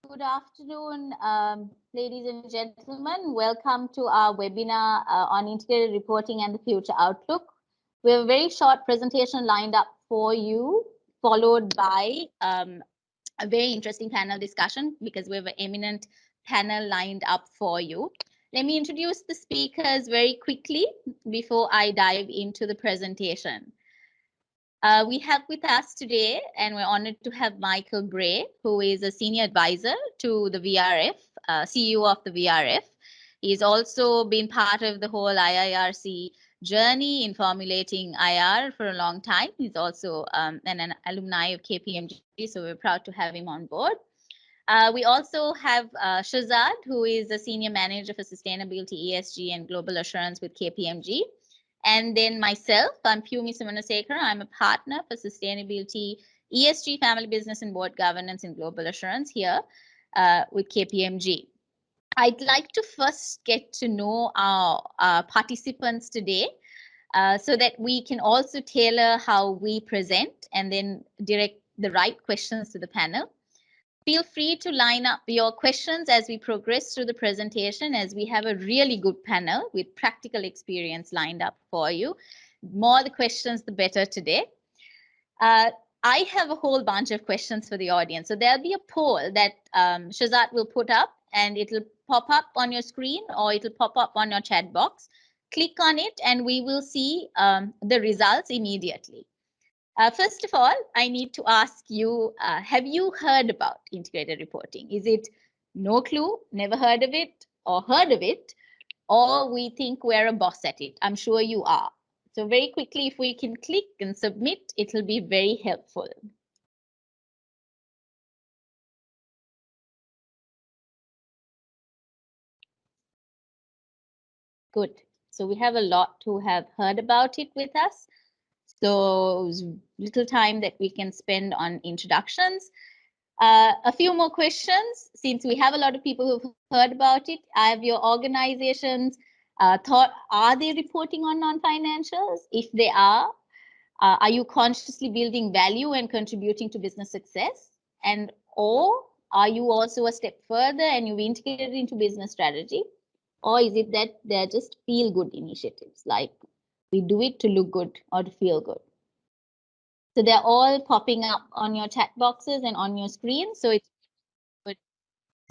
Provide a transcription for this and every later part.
Good afternoon, ladies and gentlemen. Welcome to our webinar on integrated reporting and the future outlook. We have a very short presentation lined up for you, followed by a very interesting panel discussion because we have an eminent panel lined up for you. Let me introduce the speakers very quickly before I dive into the presentation. We have with us today, and we're honored to have Michael Bray, who is a senior advisor to the VRF, CEO of the VRF. He's also been part of the whole IIRC journey in formulating IR for a long time. He's also an alumni of KPMG, so we're proud to have him on board. We also have Shazad, who is a senior manager for sustainability, ESG, and global assurance with KPMG. And then myself, I'm Pumi Simanasekara. I'm a partner for sustainability, ESG, family business, and board governance and global assurance here with KPMG. I'd like to first get to know our participants today so that we can also tailor how we present and then direct the right questions to the panel. Feel free to line up your questions as we progress through the presentation, as we have a really good panel with practical experience lined up for you. More the questions, the better today. I have a whole bunch of questions for the audience. So there'll be a poll that Shazad will put up, and it'll pop up on your screen or it'll pop up on your chat box. Click on it and we will see the results immediately. First of all, I need to ask you, have you heard about integrated reporting? Is it no clue, never heard of it, or heard of it, or we think we're a boss at it? I'm sure you are. So very quickly, if we can click and submit, it'll be very helpful. Good. So we have a lot who have heard about it with us. So little time that we can spend on introductions. A few more questions, since we have a lot of people who've heard about it. Have your organizations thought, are they reporting on non-financials? If they are you consciously building value and contributing to business success? And or are you also a step further and you've integrated into business strategy? Or is it that they're just feel-good initiatives, like we do it to look good or to feel good? So they're all popping up on your chat boxes and on your screen. So it's good.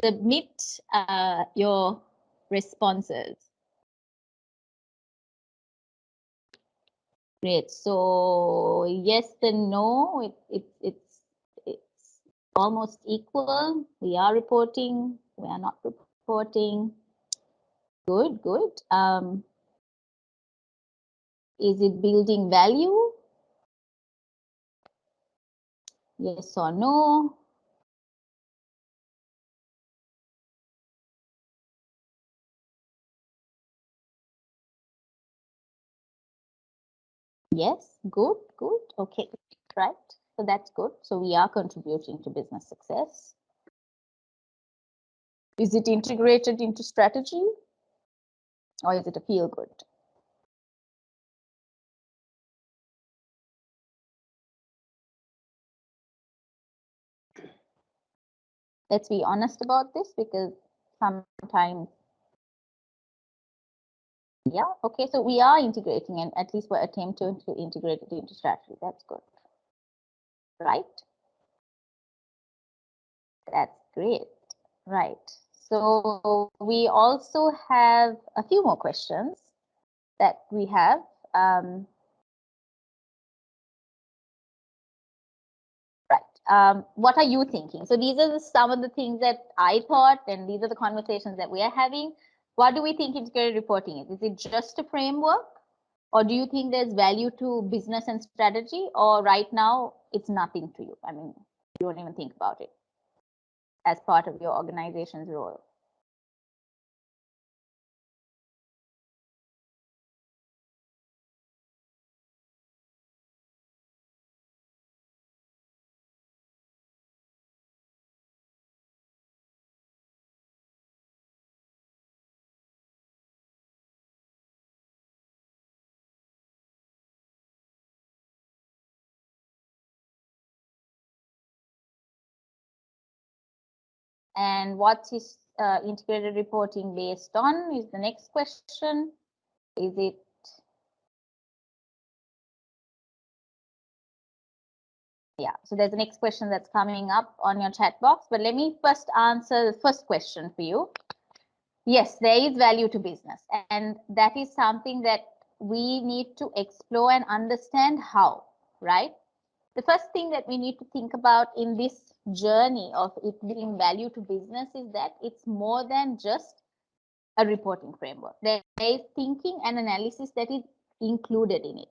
Submit your responses. Great. So yes and no, it's almost equal. We are reporting. We are not reporting. Good, good. Is it building value? Yes or no? Yes, good, good. Okay, right. So that's good. So we are contributing to business success. Is it integrated into strategy? Or is it a feel good? Let's be honest about this, because sometimes, yeah, okay, so we are integrating, and at least we're attempting to integrate it into strategy. That's good, right? That's great, right? So we also have a few more questions that we have. What are you thinking? So these are some of the things that I thought, and these are the conversations that we are having. What do we think integrated reporting is? Is it just a framework? Or do you think there's value to business and strategy? Or right now, it's nothing to you? I mean, you don't even think about it as part of your organization's role. And what's his integrated reporting based on is the next question. Is it Yeah, so there's the next question that's coming up on your chat box, but let me first answer the first question for you. Yes, there is value to business, and that is something that we need to explore and understand how, right? The first thing that we need to think about in this journey of it being value to business is that it's more than just a reporting framework. There is thinking and analysis that is included in it.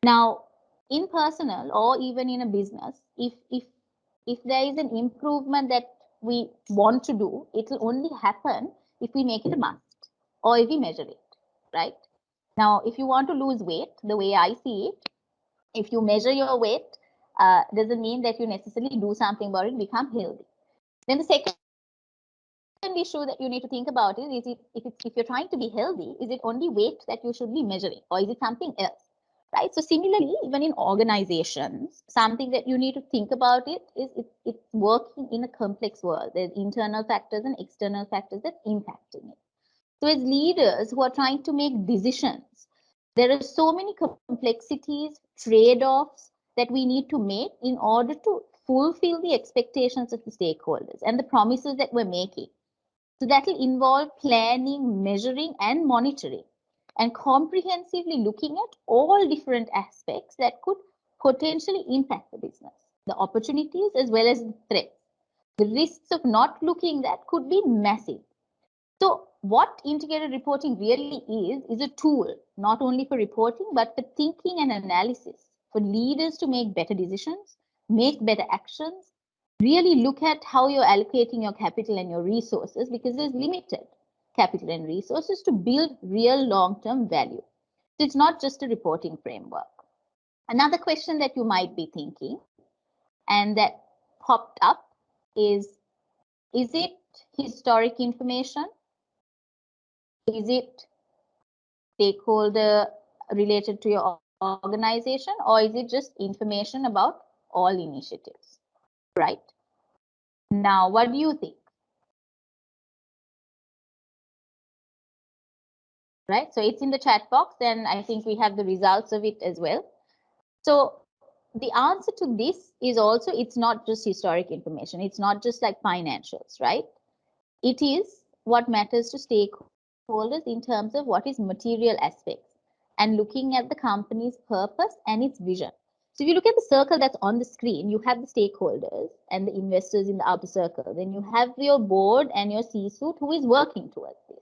Now, in personal or even in a business, if there is an improvement that we want to do, it will only happen if we make it a must or if we measure it, right? Now, if you want to lose weight, the way I see it, if you measure your weight, doesn't mean that you necessarily do something about it, become healthy. Then the second issue that you need to think about is it, if you're trying to be healthy, is it only weight that you should be measuring, or is it something else? Right. So similarly, even in organizations, something that you need to think about is it's working in a complex world. There's internal factors and external factors that impacting it. So as leaders who are trying to make decisions, there are so many complexities, trade-offs that we need to make in order to fulfill the expectations of the stakeholders and the promises that we're making. So that will involve planning, measuring, and monitoring, and comprehensively looking at all different aspects that could potentially impact the business, the opportunities as well as the threats. The risks of not looking that could be massive. So what integrated reporting really is a tool, not only for reporting, but for thinking and analysis, for leaders to make better decisions, make better actions, really look at how you're allocating your capital and your resources, because there's limited capital and resources to build real long-term value. So it's not just a reporting framework. Another question that you might be thinking, and that popped up, is it historic information? Is it stakeholder related to your organization, or is it just information about all initiatives, right? Now, what do you think? Right, so it's in the chat box, and I think we have the results of it as well. So the answer to this is also, it's not just historic information. It's not just like financials, right? It is what matters to stakeholders in terms of what is material aspects and looking at the company's purpose and its vision. So if you look at the circle that's on the screen, you have the stakeholders and the investors in the outer circle. Then you have your board and your C-suite who is working towards this.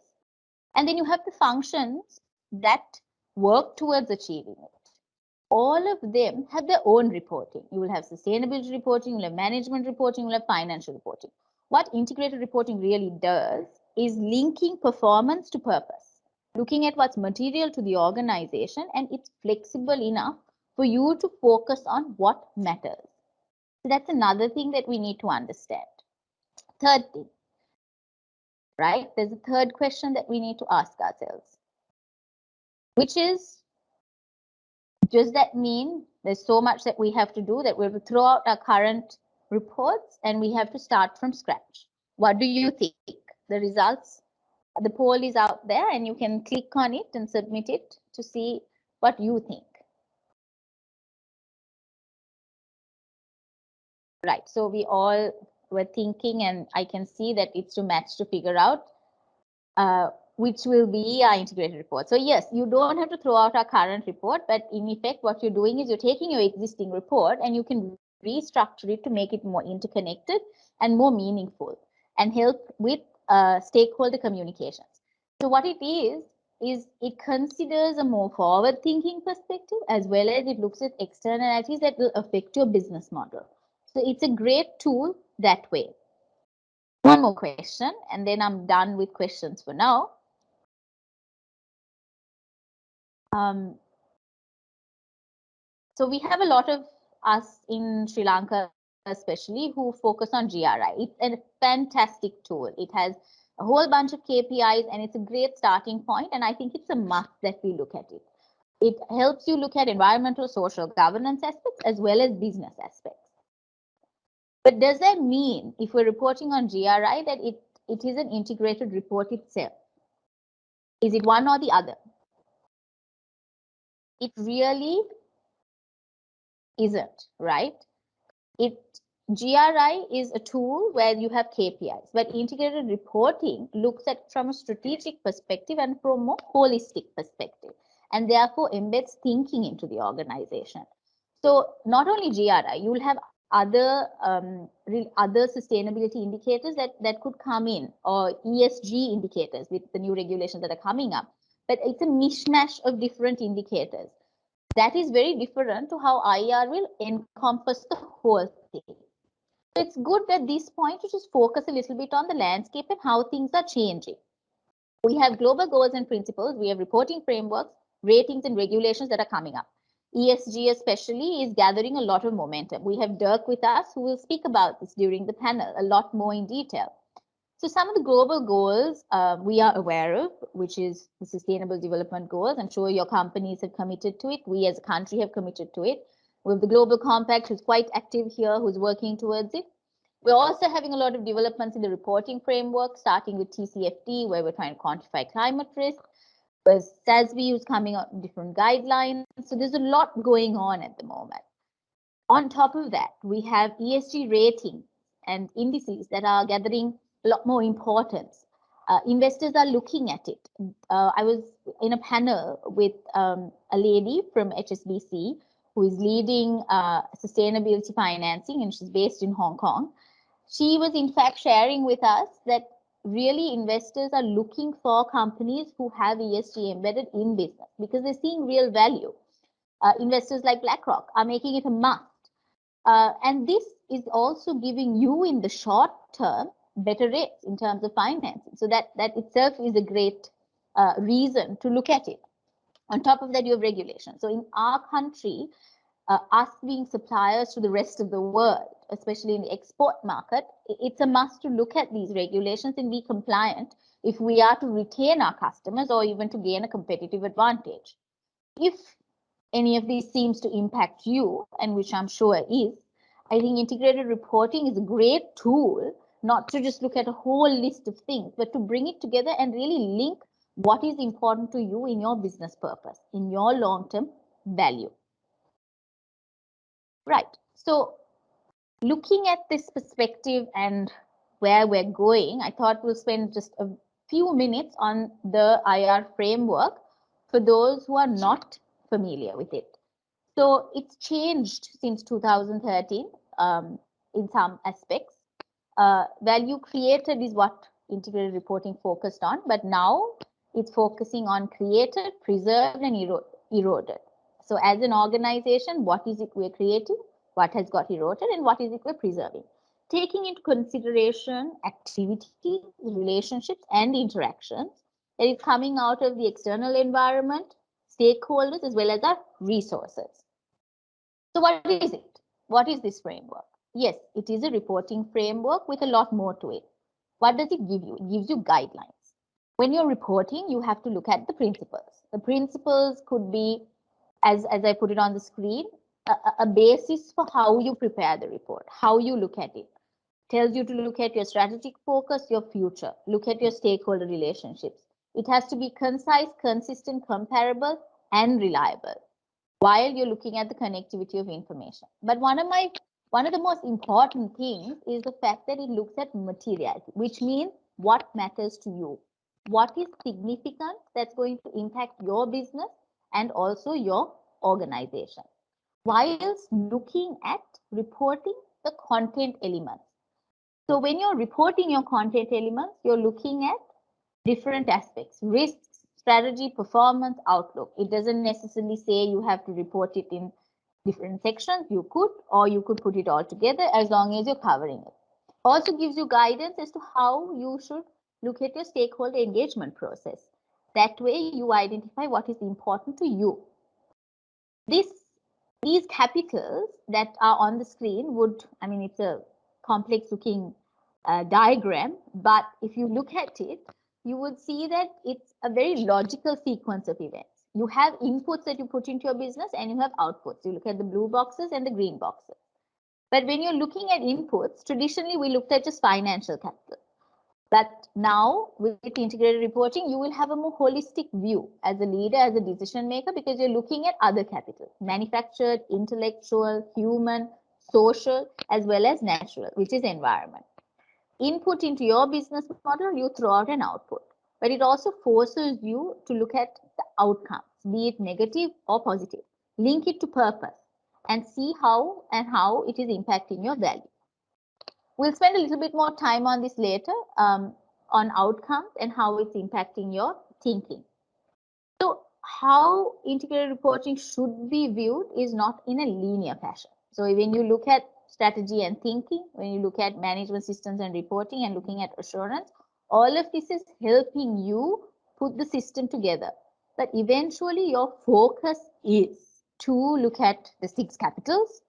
And then you have the functions that work towards achieving it. All of them have their own reporting. You will have sustainability reporting, you will have management reporting, you will have financial reporting. What integrated reporting really does is linking performance to purpose, looking at what's material to the organization, and it's flexible enough for you to focus on what matters. So that's another thing that we need to understand. Third thing, right? There's a third question that we need to ask ourselves, which is, does that mean there's so much that we have to do that we have to throw out our current reports and we have to start from scratch? What do you think? The results, the poll is out there, and you can click on it and submit it to see what you think. Right, so we all were thinking, and I can see that it's to match to figure out which will be our integrated report. So yes, you don't have to throw out our current report, but in effect, what you're doing is you're taking your existing report and you can restructure it to make it more interconnected and more meaningful and help with stakeholder communications. So what it is it considers a more forward-thinking perspective, as well as it looks at externalities that will affect your business model. So it's a great tool that way. One more question, and then I'm done with questions for now. So we have a lot of us in Sri Lanka, especially, who focus on GRI. It's a fantastic tool. It has a whole bunch of KPIs, and it's a great starting point. And I think it's a must that we look at it. It helps you look at environmental, social, governance aspects as well as business aspects. But does that mean if we're reporting on GRI that it is an integrated report itself? Is it one or the other? It really isn't, right? GRI is a tool where you have KPIs, but integrated reporting looks at from a strategic perspective and from a more holistic perspective, and therefore embeds thinking into the organization. So not only GRI, you will have other sustainability indicators that could come in, or ESG indicators with the new regulations that are coming up. But it's a mishmash of different indicators. That is very different to how IR will encompass the whole thing. So it's good at this point to just focus a little bit on the landscape and how things are changing. We have global goals and principles. We have reporting frameworks, ratings, and regulations that are coming up. ESG especially is gathering a lot of momentum. We have Dirk with us who will speak about this during the panel a lot more in detail. So some of the global goals we are aware of, which is the Sustainable Development Goals. I'm sure your companies have committed to it. We as a country have committed to it. We have the Global Compact, who's quite active here, who's working towards it. We're also having a lot of developments in the reporting framework, starting with TCFD, where we're trying to quantify climate risk. There's SASB, who's coming out with different guidelines. So there's a lot going on at the moment. On top of that, we have ESG ratings and indices that are gathering a lot more importance. Investors are looking at it. I was in a panel with a lady from HSBC who is leading sustainability financing, and she's based in Hong Kong. She was in fact sharing with us that really investors are looking for companies who have ESG embedded in business because they're seeing real value. Investors like BlackRock are making it a must. And this is also giving you in the short term better rates in terms of financing. So that itself is a great reason to look at it. On top of that, you have regulation. So in our country, us being suppliers to the rest of the world, especially in the export market, it's a must to look at these regulations and be compliant if we are to retain our customers or even to gain a competitive advantage. If any of these seems to impact you, and which I'm sure is, I think integrated reporting is a great tool, not to just look at a whole list of things, but to bring it together and really link what is important to you in your business purpose, in your long-term value. Right. So looking at this perspective and where we're going, I thought we'll spend just a few minutes on the IR framework for those who are not familiar with it. So it's changed since 2013 in some aspects. Value created is what integrated reporting focused on, but now it's focusing on created, preserved, and eroded. So as an organization, what is it we're creating, what has got eroded, and what is it we're preserving? Taking into consideration activity, relationships, and interactions that is coming out of the external environment, stakeholders, as well as our resources. So what is it? What is this framework? Yes, it is a reporting framework with a lot more to it. What does it give you? It gives you guidelines. When you're reporting, you have to look at the principles. The principles could be, as I put it on the screen, a basis for how you prepare the report, how you look at it. Tells you to look at your strategic focus, your future, look at your stakeholder relationships. It has to be concise, consistent, comparable, and reliable while you're looking at the connectivity of information. But one of the most important things is the fact that it looks at materiality, which means what matters to you, what is significant that's going to impact your business and also your organization, whilst looking at reporting the content elements. So when you're reporting your content elements, you're looking at different aspects: risks, strategy, performance, outlook. It doesn't necessarily say you have to report it in different sections. You could, or you could put it all together as long as you're covering it. Also gives you guidance as to how you should look at your stakeholder engagement process. That way you identify what is important to you. These capitals that are on the screen would, I mean, it's a complex looking diagram, but if you look at it, you would see that it's a very logical sequence of events. You have inputs that you put into your business and you have outputs. You look at the blue boxes and the green boxes. But when you're looking at inputs, traditionally we looked at just financial capital. But now with integrated reporting, you will have a more holistic view as a leader, as a decision maker, because you're looking at other capital, manufactured, intellectual, human, social, as well as natural, which is environment. Input into your business model, you throw out an output. But it also forces you to look at the outcomes, be it negative or positive. Link it to purpose and see how it is impacting your value. We'll spend a little bit more time on this later, on outcomes and how it's impacting your thinking. So how integrated reporting should be viewed is not in a linear fashion. So when you look at strategy and thinking, when you look at management systems and reporting and looking at assurance, all of this is helping you put the system together. But eventually your focus is to look at the 6 capitals,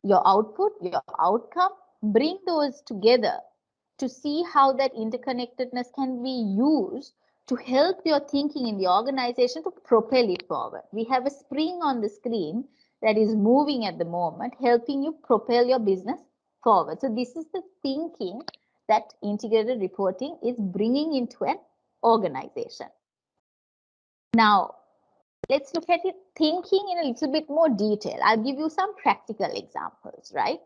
your output, your outcome, bring those together to see how that interconnectedness can be used to help your thinking in the organization to propel it forward. We have a spring on the screen that is moving at the moment, helping you propel your business forward. So this is the thinking that integrated reporting is bringing into an organization. Now, let's look at it thinking in a little bit more detail. I'll give you some practical examples, right?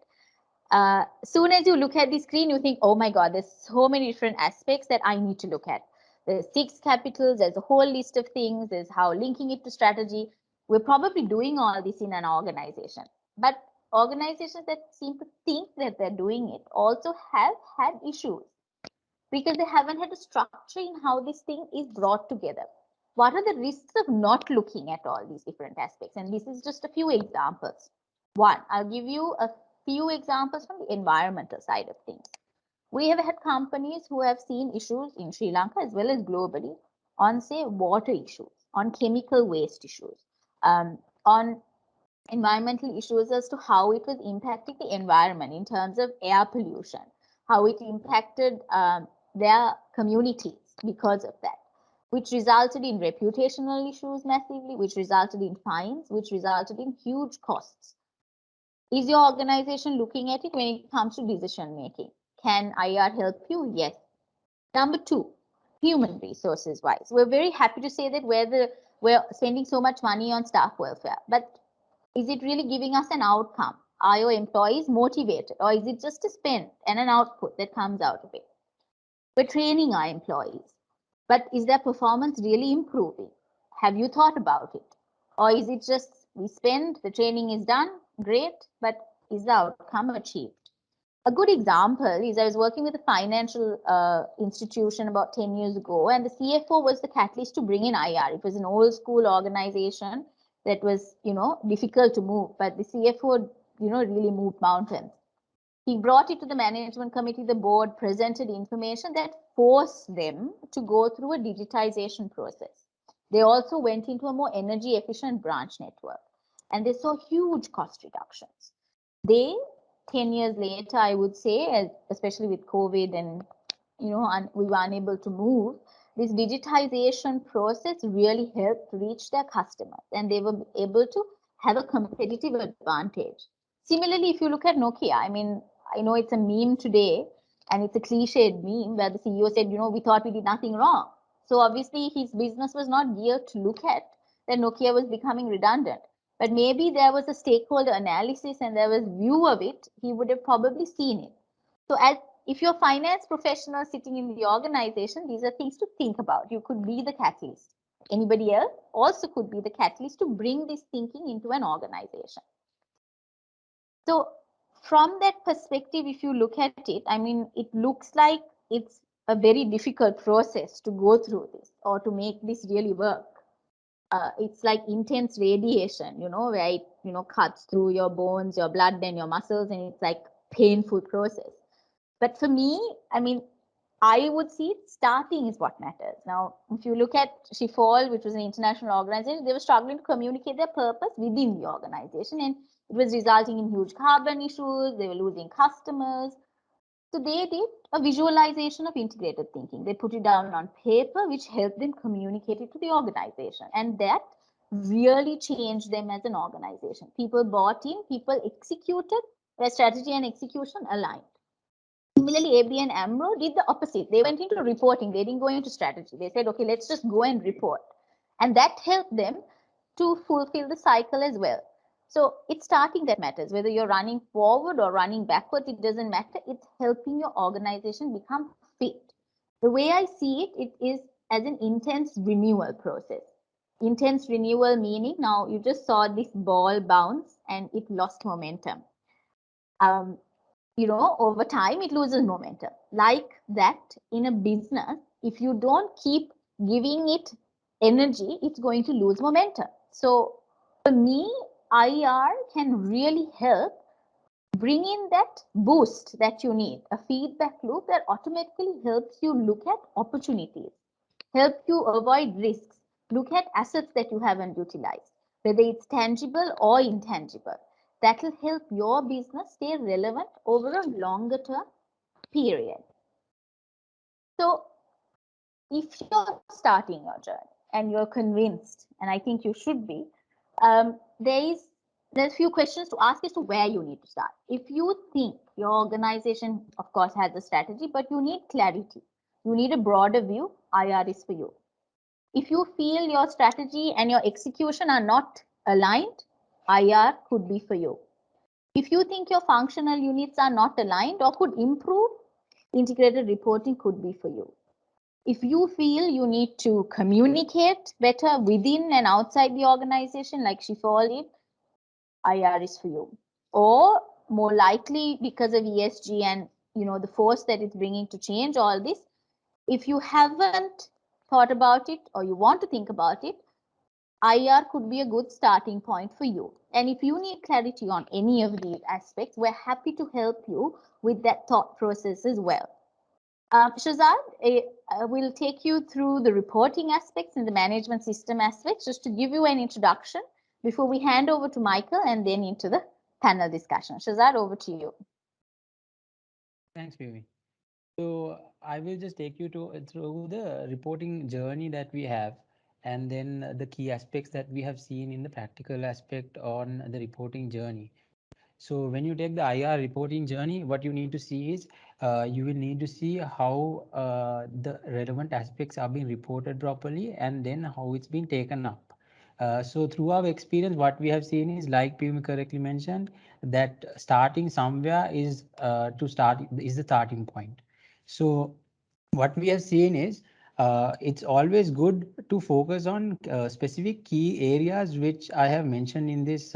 Soon as you look at the screen, you think, oh my God, there's so many different aspects that I need to look at. There's 6 capitals, there's a whole list of things, there's how linking it to strategy. We're probably doing all this in an organization. But organizations that seem to think that they're doing it also have had issues because they haven't had a structure in how this thing is brought together. What are the risks of not looking at all these different aspects? And this is just a few examples. One, I'll give you a few examples from the environmental side of things. We have had companies who have seen issues in Sri Lanka as well as globally on, say, water issues, on chemical waste issues, on environmental issues as to how it was impacting the environment in terms of air pollution, how it impacted their communities because of that, which resulted in reputational issues massively, which resulted in fines, which resulted in huge costs. Is your organization looking at it when it comes to decision making? Can IR help you? Yes. Number 2, human resources wise. We're very happy to say that we're spending so much money on staff welfare, but is it really giving us an outcome? Are your employees motivated, or is it just a spend and an output that comes out of it? We're training our employees, but is their performance really improving? Have you thought about it? Or is it just we spend, the training is done, great, but is the outcome achieved? A good example is I was working with a financial institution about 10 years ago, and the CFO was the catalyst to bring in IR. It was an old school organization that was, difficult to move, but the CFO, really moved mountains. He brought it to the management committee, the board, presented information that forced them to go through a digitization process. They also went into a more energy efficient branch network, and they saw huge cost reductions. 10 years later, I would say, especially with COVID and, we were unable to move, this digitization process really helped reach their customers, and they were able to have a competitive advantage. Similarly, if you look at Nokia, I know it's a meme today and it's a cliched meme where the CEO said, we thought we did nothing wrong. So obviously his business was not geared to look at that Nokia was becoming redundant. But maybe there was a stakeholder analysis and there was view of it, he would have probably seen it. So if you're a finance professional sitting in the organization, these are things to think about. You could be the catalyst. Anybody else also could be the catalyst to bring this thinking into an organization. So from that perspective, if you look at it, it looks like it's a very difficult process to go through this or to make this really work. It's like intense radiation, where it, cuts through your bones, your blood and your muscles, and it's like painful process. But for me, I would see starting is what matters. Now, if you look at Shifal, which was an international organization, they were struggling to communicate their purpose within the organization, and it was resulting in huge carbon issues. They were losing customers. So they did a visualization of integrated thinking. They put it down on paper, which helped them communicate it to the organization. And that really changed them as an organization. People bought in, people executed, where strategy and execution aligned. Similarly, AB and AMRO did the opposite. They went into reporting. They didn't go into strategy. They said, okay, let's just go and report. And that helped them to fulfill the cycle as well. So it's starting that matters. Whether you're running forward or running backwards, it doesn't matter. It's helping your organization become fit. The way I see it, it is as an intense renewal process. Intense renewal meaning now you just saw this ball bounce and it lost momentum. Um, over time it loses momentum. Like that in a business, if you don't keep giving it energy, it's going to lose momentum. So for me, IR can really help bring in that boost that you need, a feedback loop that automatically helps you look at opportunities, help you avoid risks, look at assets that you haven't utilized, whether it's tangible or intangible. That will help your business stay relevant over a longer term period. So if you're starting your journey and you're convinced, and I think you should be, there's a few questions to ask as to where you need to start. If you think your organization, of course, has a strategy, but you need clarity, you need a broader view, IR is for you. If you feel your strategy and your execution are not aligned, IR could be for you. If you think your functional units are not aligned or could improve, integrated reporting could be for you. If you feel you need to communicate better within and outside the organization, like Shifal did, IR is for you. Or more likely because of ESG and the force that it's bringing to change all this, if you haven't thought about it or you want to think about it, IR could be a good starting point for you. And if you need clarity on any of these aspects, we're happy to help you with that thought process as well. Shazad will take you through the reporting aspects and the management system aspects, just to give you an introduction before we hand over to Michael and then into the panel discussion. Shazad, over to you. Thanks, Vivi. So I will just take you through the reporting journey that we have, and then the key aspects that we have seen in the practical aspect on the reporting journey. So when you take the IR reporting journey, what you need to see is you will need to see how the relevant aspects are being reported properly, and then how it's being taken up. So through our experience, what we have seen is, like Pimi correctly mentioned, that starting somewhere is the starting point. So what we have seen is it's always good to focus on specific key areas which I have mentioned in this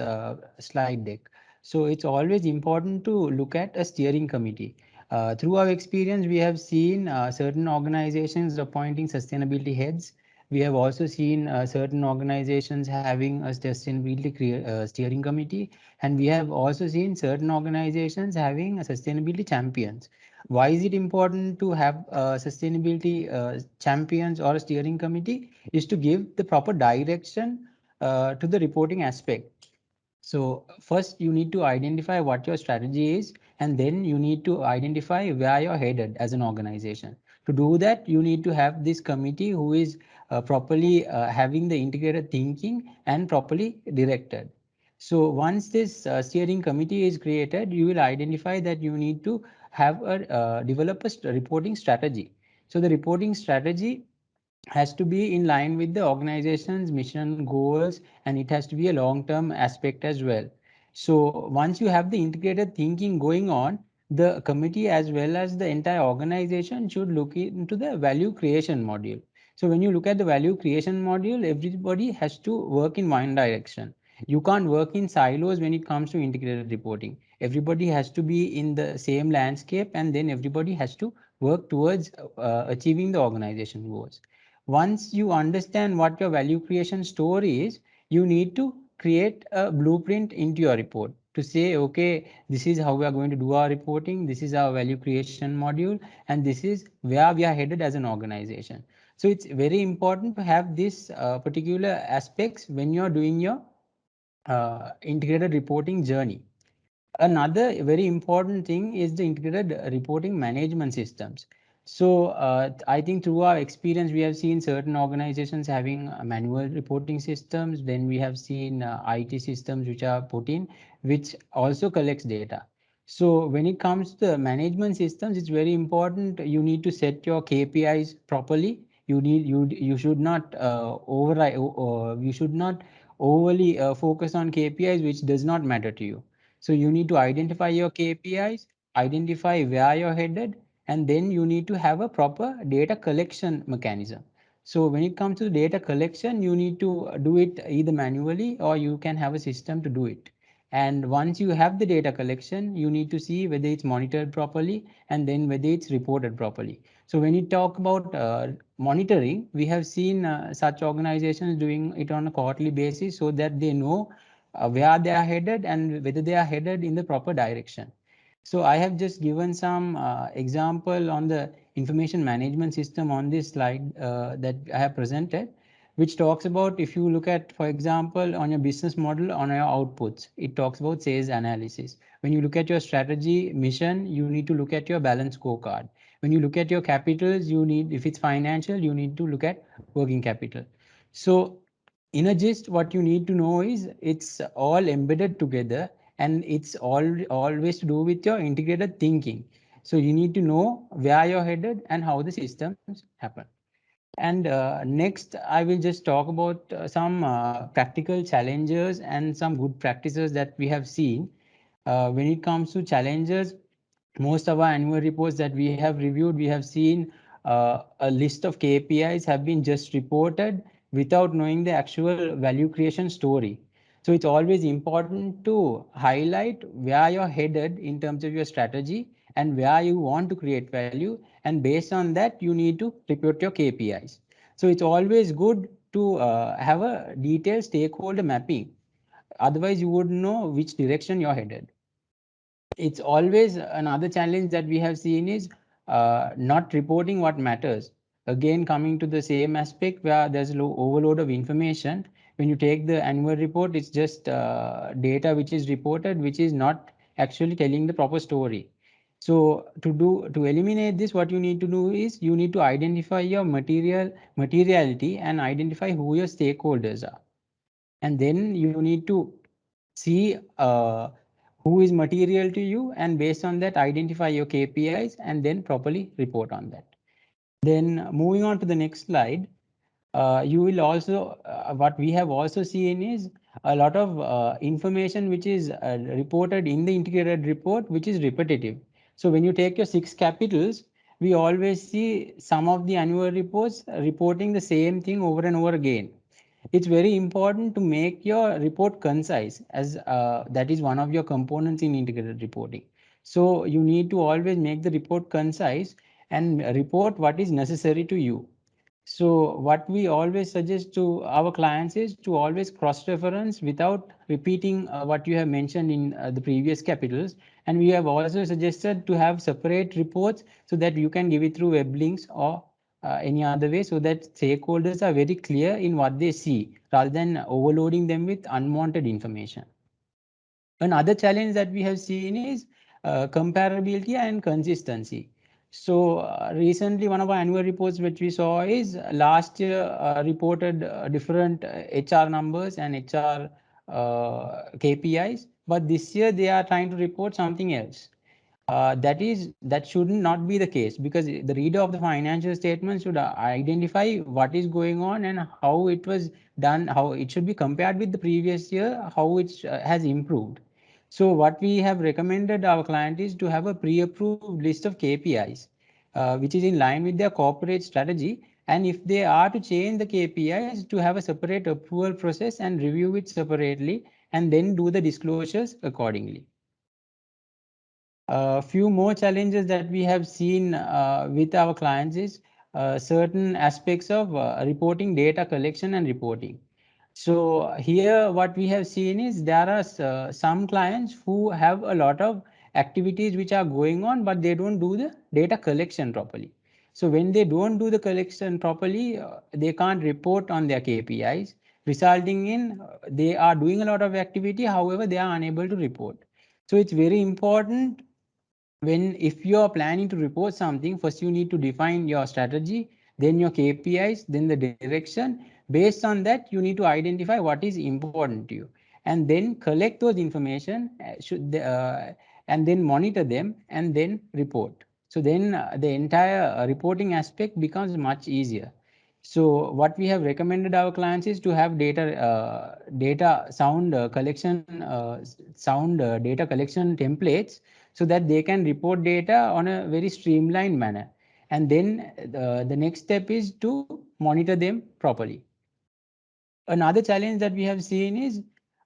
slide deck. So it's always important to look at a steering committee. Through our experience, we have seen certain organizations appointing sustainability heads. We have also seen certain organizations having a sustainability steering committee, and we have also seen certain organizations having a sustainability champions. Why is it important to have sustainability champions or a steering committee? Is to give the proper direction to the reporting aspect. So first you need to identify what your strategy is, and then you need to identify where you're headed as an organization. To do that, you need to have this committee who is properly having the integrated thinking and properly directed. So once this steering committee is created, you will identify that you need to have a develop a reporting strategy. So the reporting strategy has to be in line with the organization's mission goals, and it has to be a long term aspect as well. So once you have the integrated thinking going on, the committee as well as the entire organization should look into the value creation module. So when you look at the value creation module, everybody has to work in one direction. You can't work in silos when it comes to integrated reporting. Everybody has to be in the same landscape, and then everybody has to work towards achieving the organization goals. Once you understand what your value creation story is, you need to create a blueprint into your report to say, okay, this is how we are going to do our reporting, this is our value creation module, and this is where we are headed as an organization. So it's very important to have this particular aspects when you're doing your integrated reporting journey. Another very important thing is the integrated reporting management systems. So I think through our experience, we have seen certain organizations having manual reporting systems. Then we have seen IT systems which are put in, which also collects data. So when it comes to the management systems, it's very important. You need to set your KPIs properly. You should not override. You should not overly focus on KPIs which does not matter to you. So you need to identify your KPIs, identify where you're headed, and then you need to have a proper data collection mechanism. So when it comes to data collection, you need to do it either manually or you can have a system to do it. And once you have the data collection, you need to see whether it's monitored properly and then whether it's reported properly. So when you talk about monitoring, we have seen such organizations doing it on a quarterly basis so that they know where they are headed and whether they are headed in the proper direction. So I have just given some example on the information management system on this slide that I have presented, which talks about, if you look at, for example, on your business model, on your outputs, it talks about sales analysis. When you look at your strategy mission, you need to look at your balance scorecard. When you look at your capitals, you need, if it's financial, you need to look at working capital. So in a gist, what you need to know is it's all embedded together and it's always to do with your integrated thinking. So you need to know where you're headed and how the systems happen. And next, I will just talk about some practical challenges and some good practices that we have seen. When it comes to challenges, most of our annual reports that we have reviewed, we have seen a list of KPIs have been just reported without knowing the actual value creation story. So it's always important to highlight where you're headed in terms of your strategy and where you want to create value. And based on that, you need to report your KPIs. So it's always good to have a detailed stakeholder mapping. Otherwise, you would know which direction you're headed. It's always another challenge that we have seen is not reporting what matters. Again, coming to the same aspect where there's low overload of information. When you take the annual report, it's just data which is reported, which is not actually telling the proper story. So to eliminate this, what you need to do is you need to identify your materiality and identify who your stakeholders are. And then you need to see who is material to you, and based on that identify your KPIs and then properly report on that. Then moving on to the next slide, you will also what we have also seen is a lot of information which is reported in the integrated report which is repetitive. So when you take your 6 capitals, we always see some of the annual reports reporting the same thing over and over again. It's very important to make your report concise, as that is one of your components in integrated reporting. So you need to always make the report concise and report what is necessary to you. So what we always suggest to our clients is to always cross-reference without repeating what you have mentioned in the previous capitals. And we have also suggested to have separate reports so that you can give it through web links or any other way, so that stakeholders are very clear in what they see rather than overloading them with unwanted information. Another challenge that we have seen is comparability and consistency. So recently, one of our annual reports which we saw is last year reported different HR numbers and HR KPIs, but this year they are trying to report something else. That should not be the case, because the reader of the financial statement should identify what is going on and how it was done, how it should be compared with the previous year, how it has improved. So what we have recommended our client is to have a pre-approved list of KPIs, which is in line with their corporate strategy. And if they are to change the KPIs, to have a separate approval process and review it separately, and then do the disclosures accordingly. A few more challenges that we have seen with our clients is certain aspects of reporting, data collection and reporting. So here what we have seen is there are some clients who have a lot of activities which are going on, but they don't do the data collection properly. So when they don't do the collection properly, they can't report on their KPIs, resulting in they are doing a lot of activity, however, they are unable to report. So it's very important, when if you are planning to report something, first you need to define your strategy, then your KPIs, then the direction. Based on that, you need to identify what is important to you, and then collect those information and then monitor them, and then report. So then the entire reporting aspect becomes much easier. So what we have recommended our clients is to have data sound collection data collection templates, so that they can report data on a very streamlined manner. And then the next step is to monitor them properly. Another challenge that we have seen is,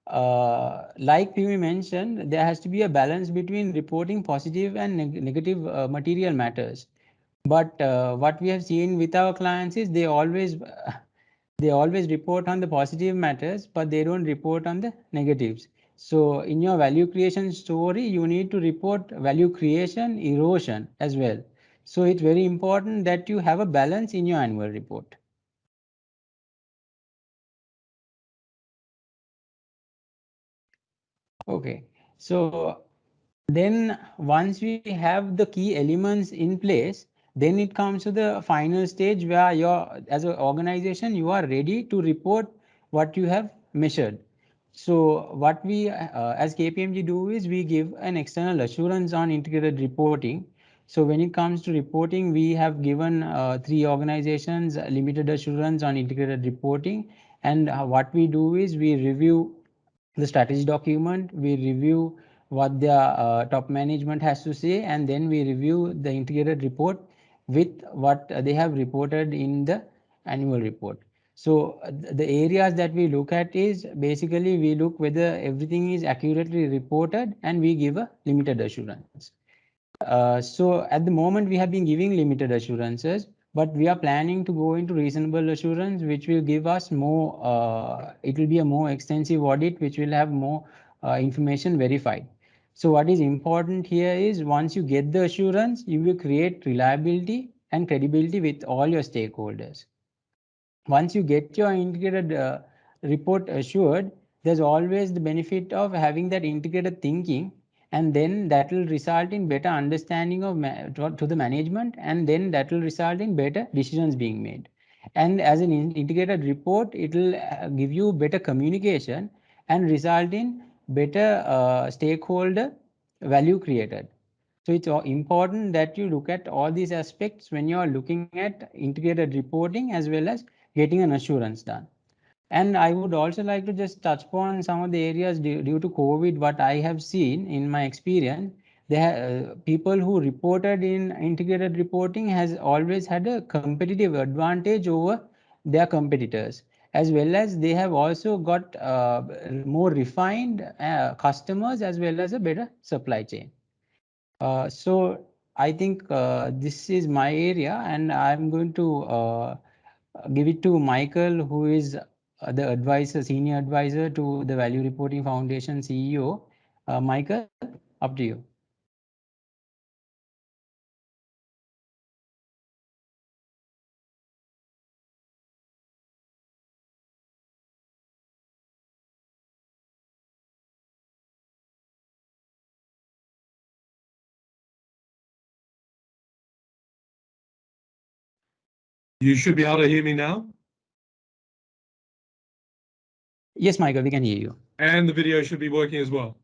like Pimi mentioned, there has to be a balance between reporting positive and negative material matters. But what we have seen with our clients is they always report on the positive matters, but they don't report on the negatives. So in your value creation story, you need to report value creation, erosion as well. So it's very important that you have a balance in your annual report. Okay, so then once we have the key elements in place, then it comes to the final stage where as an organization, you are ready to report what you have measured. So what we as KPMG do is we give an external assurance on integrated reporting. So when it comes to reporting, we have given 3 organizations limited assurance on integrated reporting. And what we do is we review the strategy document, we review what the top management has to say, and then we review the integrated report with what they have reported in the annual report. So the areas that we look at is basically we look whether everything is accurately reported, and we give a limited assurance. So at the moment we have been giving limited assurances, but we are planning to go into reasonable assurance, which will give us more, it will be a more extensive audit, which will have more information verified. So what is important here is once you get the assurance, you will create reliability and credibility with all your stakeholders. Once you get your integrated report assured, there's always the benefit of having that integrated thinking, and then that will result in better understanding of to the management, and then that will result in better decisions being made. And as an integrated report, it will give you better communication and result in better stakeholder value created. So it's important that you look at all these aspects when you are looking at integrated reporting as well as getting an assurance done. And I would also like to just touch upon some of the areas due to COVID, what I have seen in my experience. People who reported in integrated reporting has always had a competitive advantage over their competitors, as well as they have also got more refined customers as well as a better supply chain. So I think this is my area, and I'm going to give it to Michael, who is the advisor, senior advisor to the Value Reporting Foundation CEO. Michael, up to you. You should be able to hear me now. Yes, Michael, we can hear you. And the video should be working as well.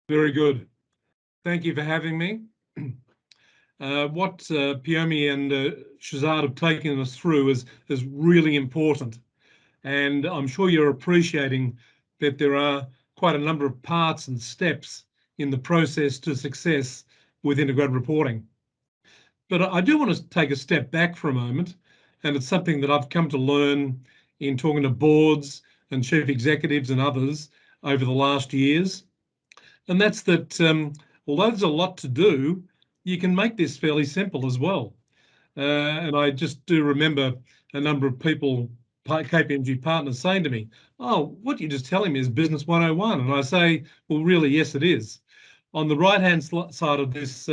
Very good. Thank you for having me. What Piomi and Shazad have taken us through is really important. And I'm sure you're appreciating that there are quite a number of parts and steps in the process to success with integrated reporting. But I do want to take a step back for a moment, and it's something that I've come to learn in talking to boards and chief executives and others over the last years. And that's that although there's a lot to do, you can make this fairly simple as well. And I just do remember a number of people, KPMG partners, saying to me, "Oh, what you're just telling me is business 101." And I say, well, really, yes, it is. On the right-hand side of this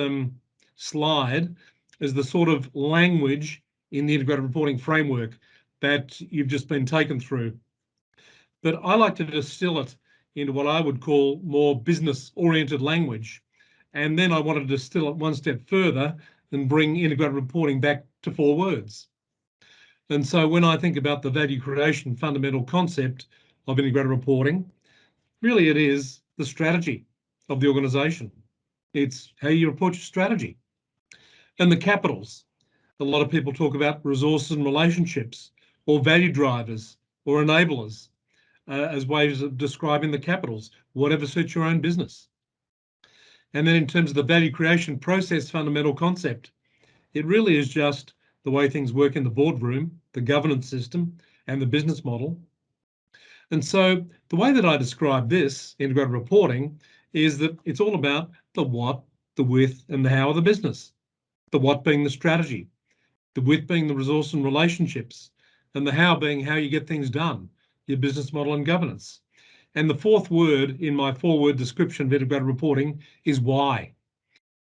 slide is the sort of language in the integrated reporting framework that you've just been taken through. But I like to distill it into what I would call more business-oriented language. And then I wanted to distill it one step further and bring integrated reporting back to 4 words. And so when I think about the value creation fundamental concept of integrated reporting, Really, it is the strategy of the organisation. It's how you report your strategy. And the capitals. A lot of people talk about resources and relationships, or value drivers, or enablers, as ways of describing the capitals, whatever suits your own business. And then in terms of the value creation process fundamental concept, it really is just the way things work in the boardroom, the governance system, and the business model. And so the way that I describe this integrated reporting is that it's all about the what, the with, and the how of the business. The what being the strategy, the with being the resource and relationships, and the how being how you get things done, your business model and governance. And the fourth word in my 4-word description of integrated reporting is why.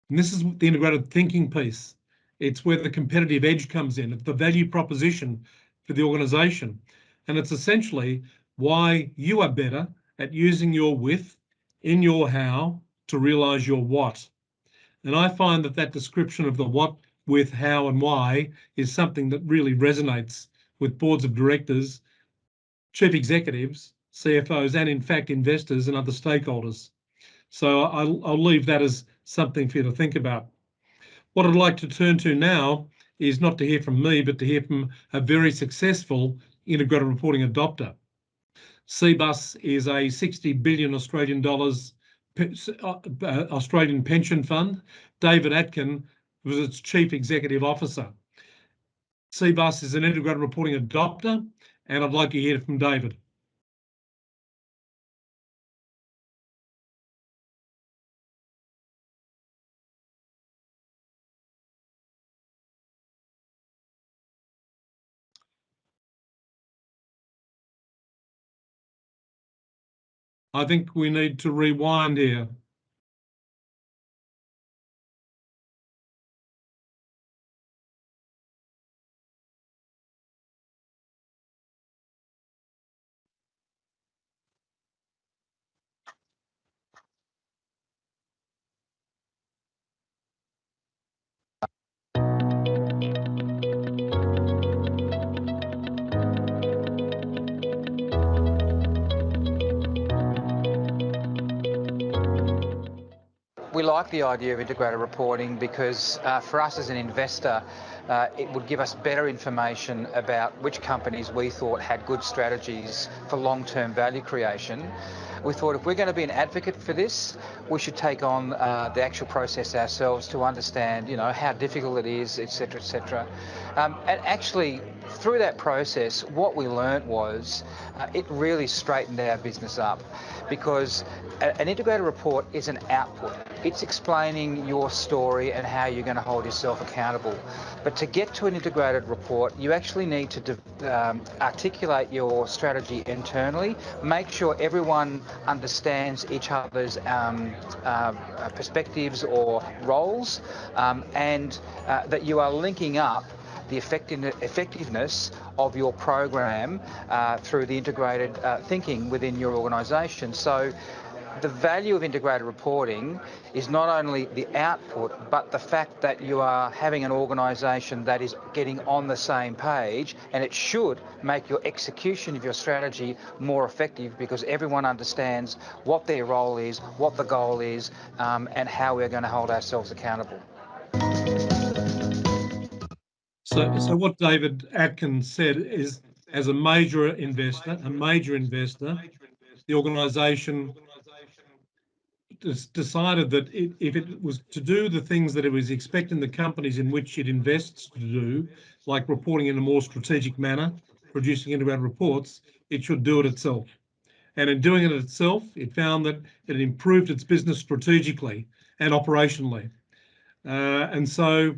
And this is the integrated thinking piece. It's where the competitive edge comes in. It's the value proposition for the organisation. And it's essentially why you are better at using your with in your how to realise your what. And I find that that description of the what, with, how and why is something that really resonates with boards of directors, chief executives, CFOs, and in fact investors and other stakeholders. So I'll leave that as something for you to think about. What I'd like to turn to now is not to hear from me, but to hear from a very successful integrated reporting adopter. CBUS is a 60 billion Australian dollars Australian pension fund. David Atkin was its chief executive officer. CBUS is an integrated reporting adopter, and I'd like to hear from David. I think we need to rewind here. We like the idea of integrated reporting because for us as an investor, it would give us better information about which companies we thought had good strategies for long-term value creation. We thought if we're going to be an advocate for this, we should take on the actual process ourselves to understand, how difficult it is, etc., etc. And actually, through that process, what we learnt was it really straightened our business up, because an integrated report is an output. It's explaining your story and how you're going to hold yourself accountable. But to get to an integrated report, you actually need to articulate your strategy internally, make sure everyone understands each other's perspectives or roles, and that you are linking up the effectiveness of your program through the integrated thinking within your organisation. So the value of integrated reporting is not only the output, but the fact that you are having an organisation that is getting on the same page, and it should make your execution of your strategy more effective because everyone understands what their role is, what the goal is, and how we're going to hold ourselves accountable. So what David Atkins said is, as a major investor, the organisation decided that if it was to do the things that it was expecting the companies in which it invests to do, like reporting in a more strategic manner, producing integrated reports, it should do it itself. And in doing it itself, it found that it improved its business strategically and operationally. And so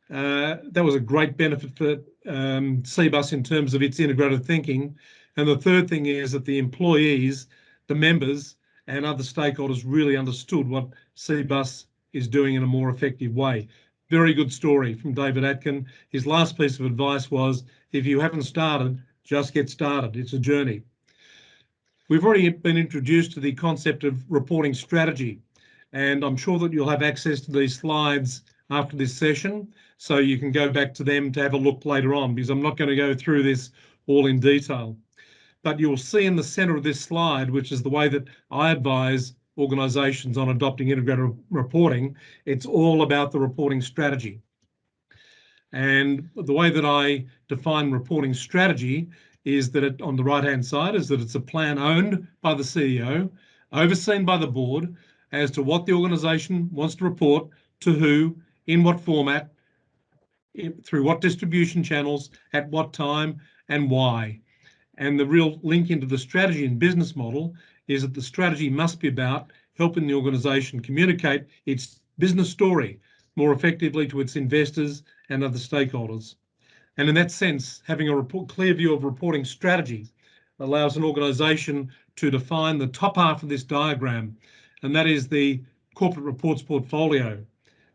that was a great benefit for CBUS in terms of its integrated thinking. And the third thing is that the employees, the members, and other stakeholders really understood what CBUS is doing in a more effective way. Very good story from David Atkin. His last piece of advice was, if you haven't started, just get started. It's a journey. We've already been introduced to the concept of reporting strategy, and I'm sure that you'll have access to these slides after this session, so you can go back to them to have a look later on, because I'm not going to go through this all in detail. But you'll see in the centre of this slide, which is the way that I advise organisations on adopting integrated reporting, it's all about the reporting strategy. And the way that I define reporting strategy is that on the right-hand side is that it's a plan owned by the CEO, overseen by the board as to what the organisation wants to report to who, in what format, through what distribution channels, at what time, and why. And the real link into the strategy and business model is that the strategy must be about helping the organisation communicate its business story more effectively to its investors and other stakeholders. And in that sense, having a clear view of reporting strategy allows an organisation to define the top half of this diagram, and that is the corporate reports portfolio,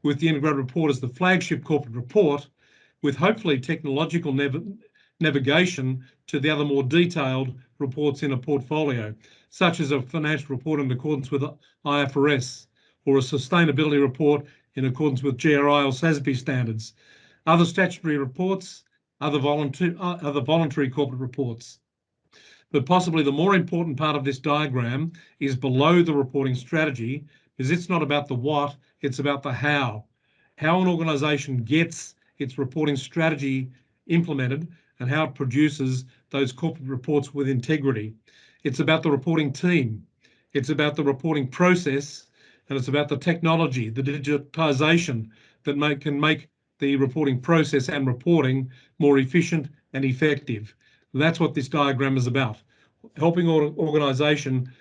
with the integrated report as the flagship corporate report, with hopefully technological navigation to the other more detailed reports in a portfolio, such as a financial report in accordance with IIRC, or a sustainability report in accordance with GRI or SASB standards, other statutory reports, other voluntary corporate reports. But possibly the more important part of this diagram is below the reporting strategy, because it's not about the what, it's about the how. How an organisation gets its reporting strategy implemented and how it produces those corporate reports with integrity. It's about the reporting team. It's about the reporting process, and it's about the technology, the digitisation that can make the reporting process and reporting more efficient and effective. That's what this diagram is about, helping an organisation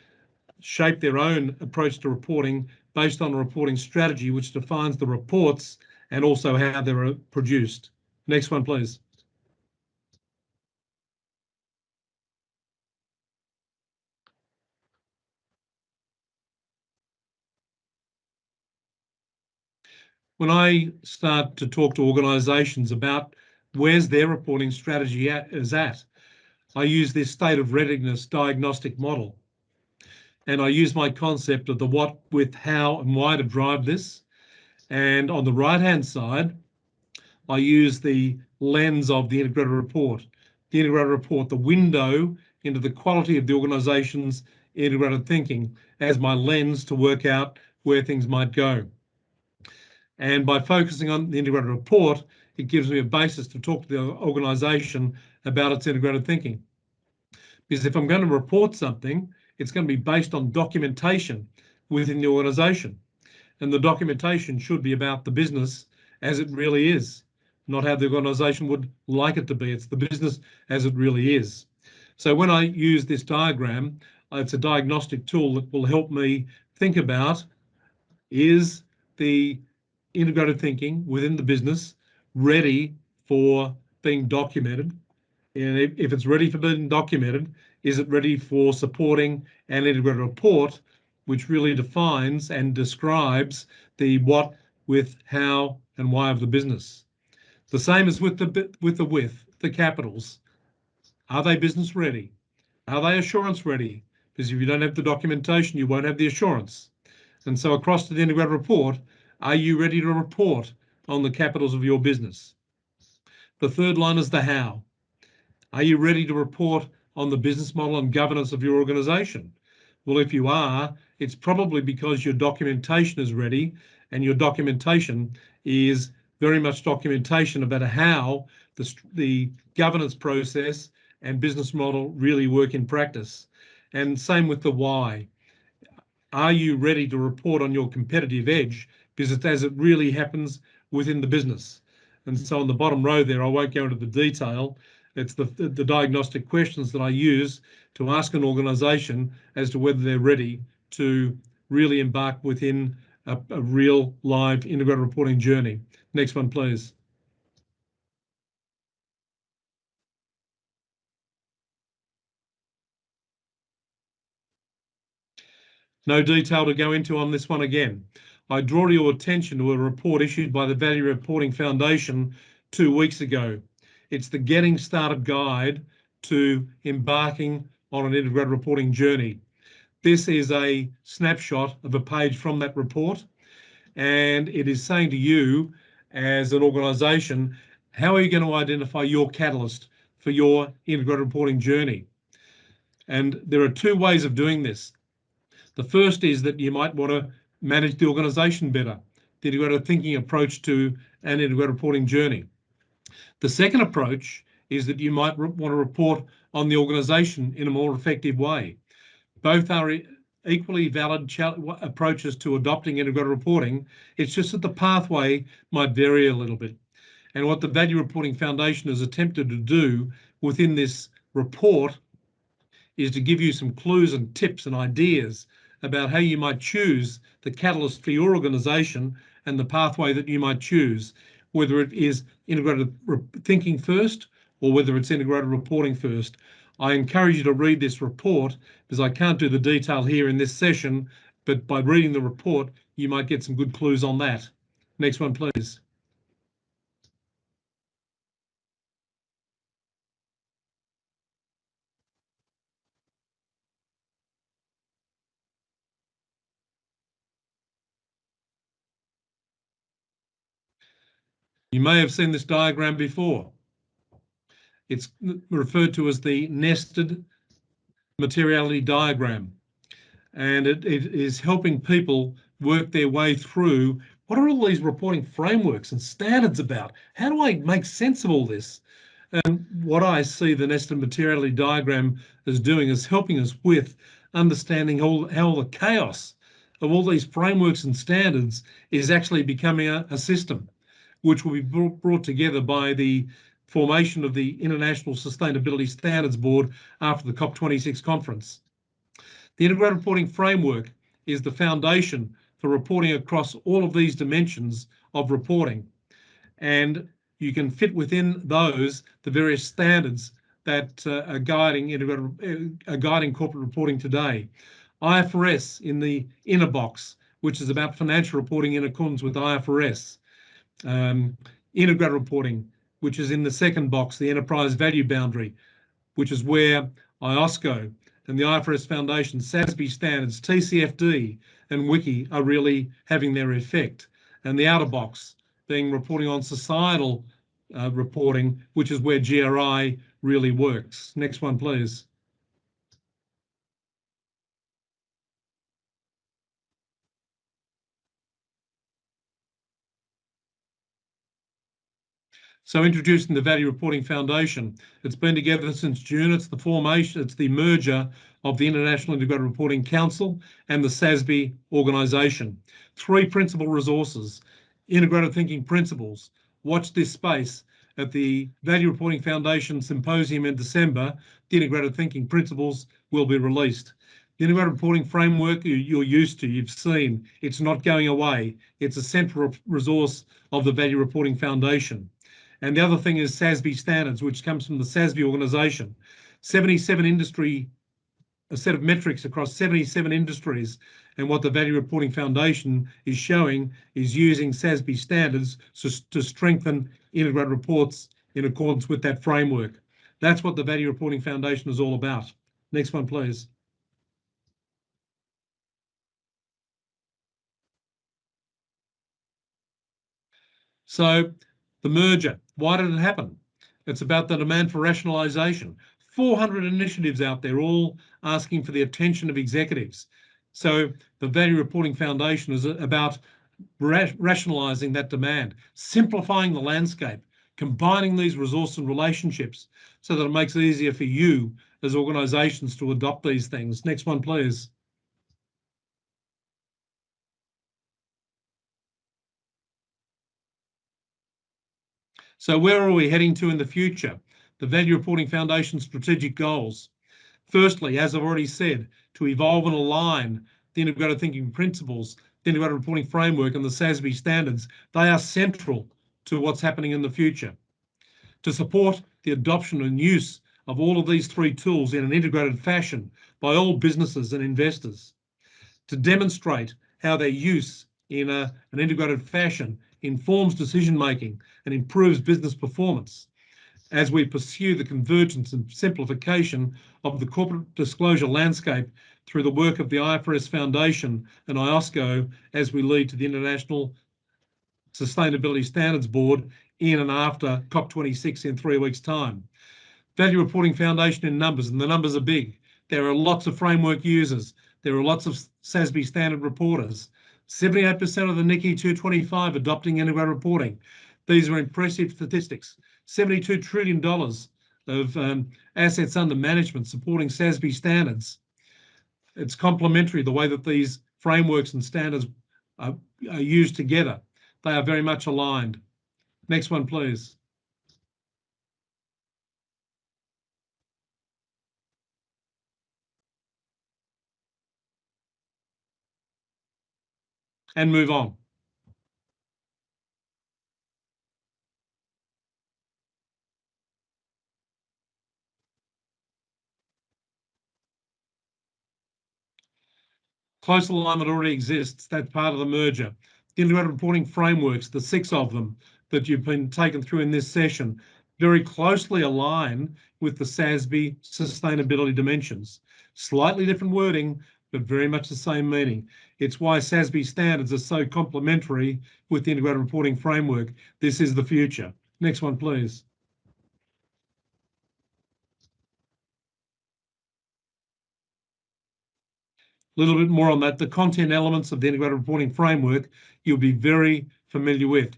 shape their own approach to reporting based on a reporting strategy which defines the reports and also how they're produced. Next one, please. When I start to talk to organisations about where's their reporting strategy is at, I use this state of readiness diagnostic model. And I use my concept of the what, with, how, and why to drive this. And on the right-hand side, I use the lens of the integrated report. The integrated report, the window into the quality of the organisation's integrated thinking as my lens to work out where things might go. And by focusing on the integrated report, it gives me a basis to talk to the organisation about its integrated thinking. Because if I'm going to report something, it's going to be based on documentation within the organisation. And the documentation should be about the business as it really is, not how the organisation would like it to be. It's the business as it really is. So when I use this diagram, it's a diagnostic tool that will help me think about, is the integrated thinking within the business ready for being documented? And if it's ready for being documented, is it ready for supporting an integrated report, which really defines and describes the what, with, how, and why of the business? The same as with the capitals. Are they business ready? Are they assurance ready? Because if you don't have the documentation, you won't have the assurance. And so across to the integrated report, are you ready to report on the capitals of your business? The third line is the how. Are you ready to report on the business model and governance of your organisation? Well, if you are, it's probably because your documentation is ready, and your documentation is very much documentation about how the governance process and business model really work in practice. And same with the why. Are you ready to report on your competitive edge? Because it's as it really happens within the business. And so on the bottom row there, I won't go into the detail. It's the diagnostic questions that I use to ask an organisation as to whether they're ready to really embark within a real live integrated reporting journey. Next one, please. No detail to go into on this one again. I draw your attention to a report issued by the Value Reporting Foundation 2 weeks ago. It's the Getting Started Guide to Embarking on an Integrated Reporting Journey. This is a snapshot of a page from that report, and it is saying to you as an organisation, how are you going to identify your catalyst for your integrated reporting journey? And there are two ways of doing this. The first is that you might want to manage the organisation better, the integrated thinking approach to an integrated reporting journey. The second approach is that you might want to report on the organisation in a more effective way. Both are equally valid approaches to adopting integrated reporting. It's just that the pathway might vary a little bit. And what the Value Reporting Foundation has attempted to do within this report is to give you some clues and tips and ideas about how you might choose the catalyst for your organisation and the pathway that you might choose, whether it is integrated thinking first or whether it's integrated reporting first. I encourage you to read this report because I can't do the detail here in this session, but by reading the report, you might get some good clues on that. Next one, please. You may have seen this diagram before. It's referred to as the nested materiality diagram, and it is helping people work their way through what are all these reporting frameworks and standards about? How do I make sense of all this? And what I see the nested materiality diagram as doing is helping us with understanding how the chaos of all these frameworks and standards is actually becoming a system, which will be brought together by the formation of the International Sustainability Standards Board after the COP26 conference. The Integrated Reporting Framework is the foundation for reporting across all of these dimensions of reporting. And you can fit within those the various standards that are guiding corporate reporting today. IFRS in the inner box, which is about financial reporting in accordance with IFRS. Integrated reporting, which is in the second box, the enterprise value boundary, which is where IOSCO and the IFRS Foundation, SASB standards, TCFD and Wiki are really having their effect. And the outer box being reporting on societal reporting, which is where GRI really works. Next one, please. So introducing the Value Reporting Foundation. It's been together since June. It's the merger of the International Integrated Reporting Council and the SASB organisation. 3 principal resources: integrated thinking principles. Watch this space at the Value Reporting Foundation Symposium in December. The integrated thinking principles will be released. The integrated reporting framework you're used to, you've seen, it's not going away. It's a central resource of the Value Reporting Foundation. And the other thing is SASB standards, which comes from the SASB organisation. 77 industry, a set of metrics across 77 industries. And what the Value Reporting Foundation is showing is using SASB standards to strengthen integrated reports in accordance with that framework. That's what the Value Reporting Foundation is all about. Next one, please. So the merger, why did it happen? It's about the demand for rationalisation. 400 initiatives out there, all asking for the attention of executives. So the Value Reporting Foundation is about rationalising that demand, simplifying the landscape, combining these resources and relationships so that it makes it easier for you as organisations to adopt these things. Next one, please. So where are we heading to in the future? The Value Reporting Foundation strategic goals. Firstly, as I've already said, to evolve and align the integrated thinking principles, the integrated reporting framework and the SASB standards. They are central to what's happening in the future. To support the adoption and use of all of these 3 tools in an integrated fashion by all businesses and investors. To demonstrate how their use in an integrated fashion informs decision making and improves business performance as we pursue the convergence and simplification of the corporate disclosure landscape through the work of the IFRS Foundation and IOSCO as we lead to the International Sustainability Standards Board in and after COP26 in 3 weeks' time. Value Reporting Foundation in numbers, and the numbers are big. There are lots of framework users. There are lots of SASB standard reporters. 78% of the NICI 225 adopting integrated reporting. These are impressive statistics. $72 trillion of assets under management supporting SASB standards. It's complementary the way that these frameworks and standards are used together. They are very much aligned. Next one, please. And move on. Close alignment already exists. That's part of the merger. The integrated reporting frameworks, the 6 of them that you've been taken through in this session, very closely align with the SASB sustainability dimensions. Slightly different wording, but very much the same meaning. It's why SASB standards are so complementary with the integrated reporting framework. This is the future. Next one, please. A little bit more on that. The content elements of the integrated reporting framework you'll be very familiar with.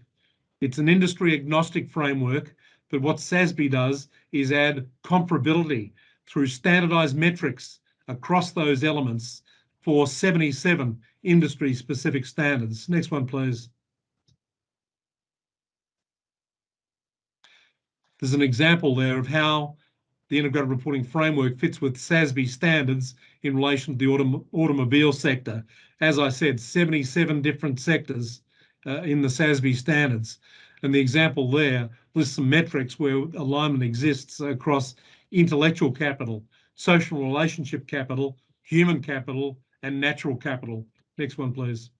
It's an industry agnostic framework, but what SASB does is add comparability through standardized metrics across those elements for 77 industry specific standards. Next one, please. There's an example there of how the integrated reporting framework fits with SASB standards in relation to the automobile sector. As I said, 77 different sectors in the SASB standards. And the example there lists some metrics where alignment exists across intellectual capital, social relationship capital, human capital, and natural capital. Next one, please.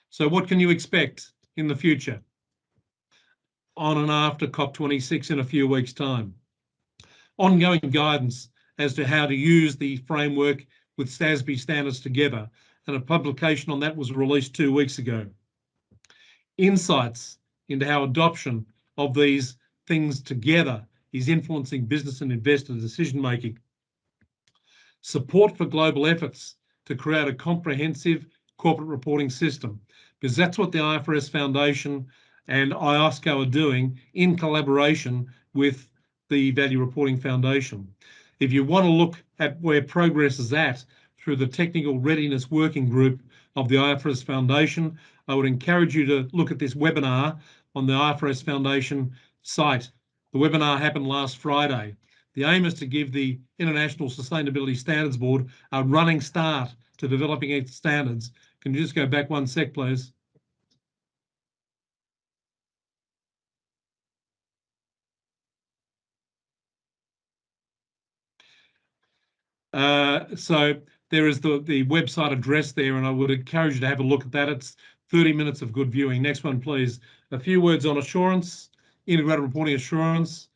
So what can you expect in the future on and after COP26 in a few weeks' time? Ongoing guidance as to how to use the framework with SASB standards together, and a publication on that was released 2 weeks ago. Insights into how adoption of these things together is influencing business and investor decision-making. Support for global efforts to create a comprehensive corporate reporting system, because that's what the IFRS Foundation and IOSCO are doing in collaboration with the Value Reporting Foundation. If you want to look at where progress is at through the Technical Readiness Working Group of the IFRS Foundation, I would encourage you to look at this webinar on the IFRS Foundation site. The webinar happened last Friday. The aim is to give the International Sustainability Standards Board a running start to developing its standards. Can you just go back 1 sec, please? So there is the website address there, and I would encourage you to have a look at that. It's 30 minutes of good viewing. Next one, please. A few words on assurance, integrated reporting assurance.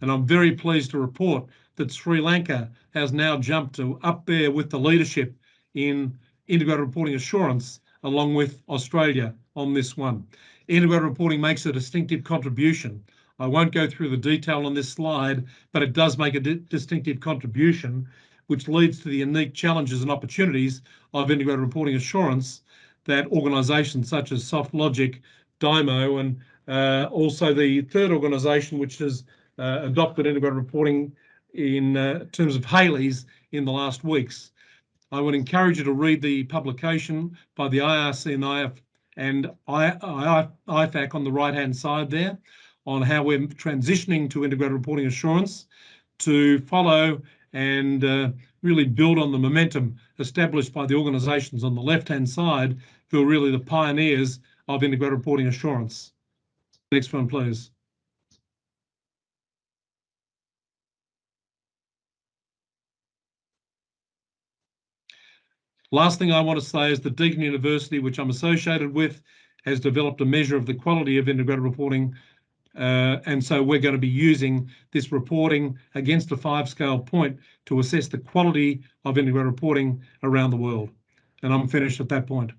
And I'm very pleased to report that Sri Lanka has now jumped to up there with the leadership in integrated reporting assurance, along with Australia on this one. Integrated reporting makes a distinctive contribution. I won't go through the detail on this slide, but it does make a distinctive contribution, which leads to the unique challenges and opportunities of integrated reporting assurance that organisations such as SoftLogic, Dymo, and also the third organisation which has adopted integrated reporting in terms of Haley's in the last weeks. I would encourage you to read the publication by the IIRC and IFAC on the right-hand side there on how we're transitioning to integrated reporting assurance to follow and really build on the momentum established by the organisations on the left-hand side who are really the pioneers of integrated reporting assurance. Next one, please. Last thing I want to say is that Deakin University, which I'm associated with, has developed a measure of the quality of integrated reporting. And so we're going to be using this reporting against a 5-scale point to assess the quality of integrated reporting around the world. And I'm finished at that point.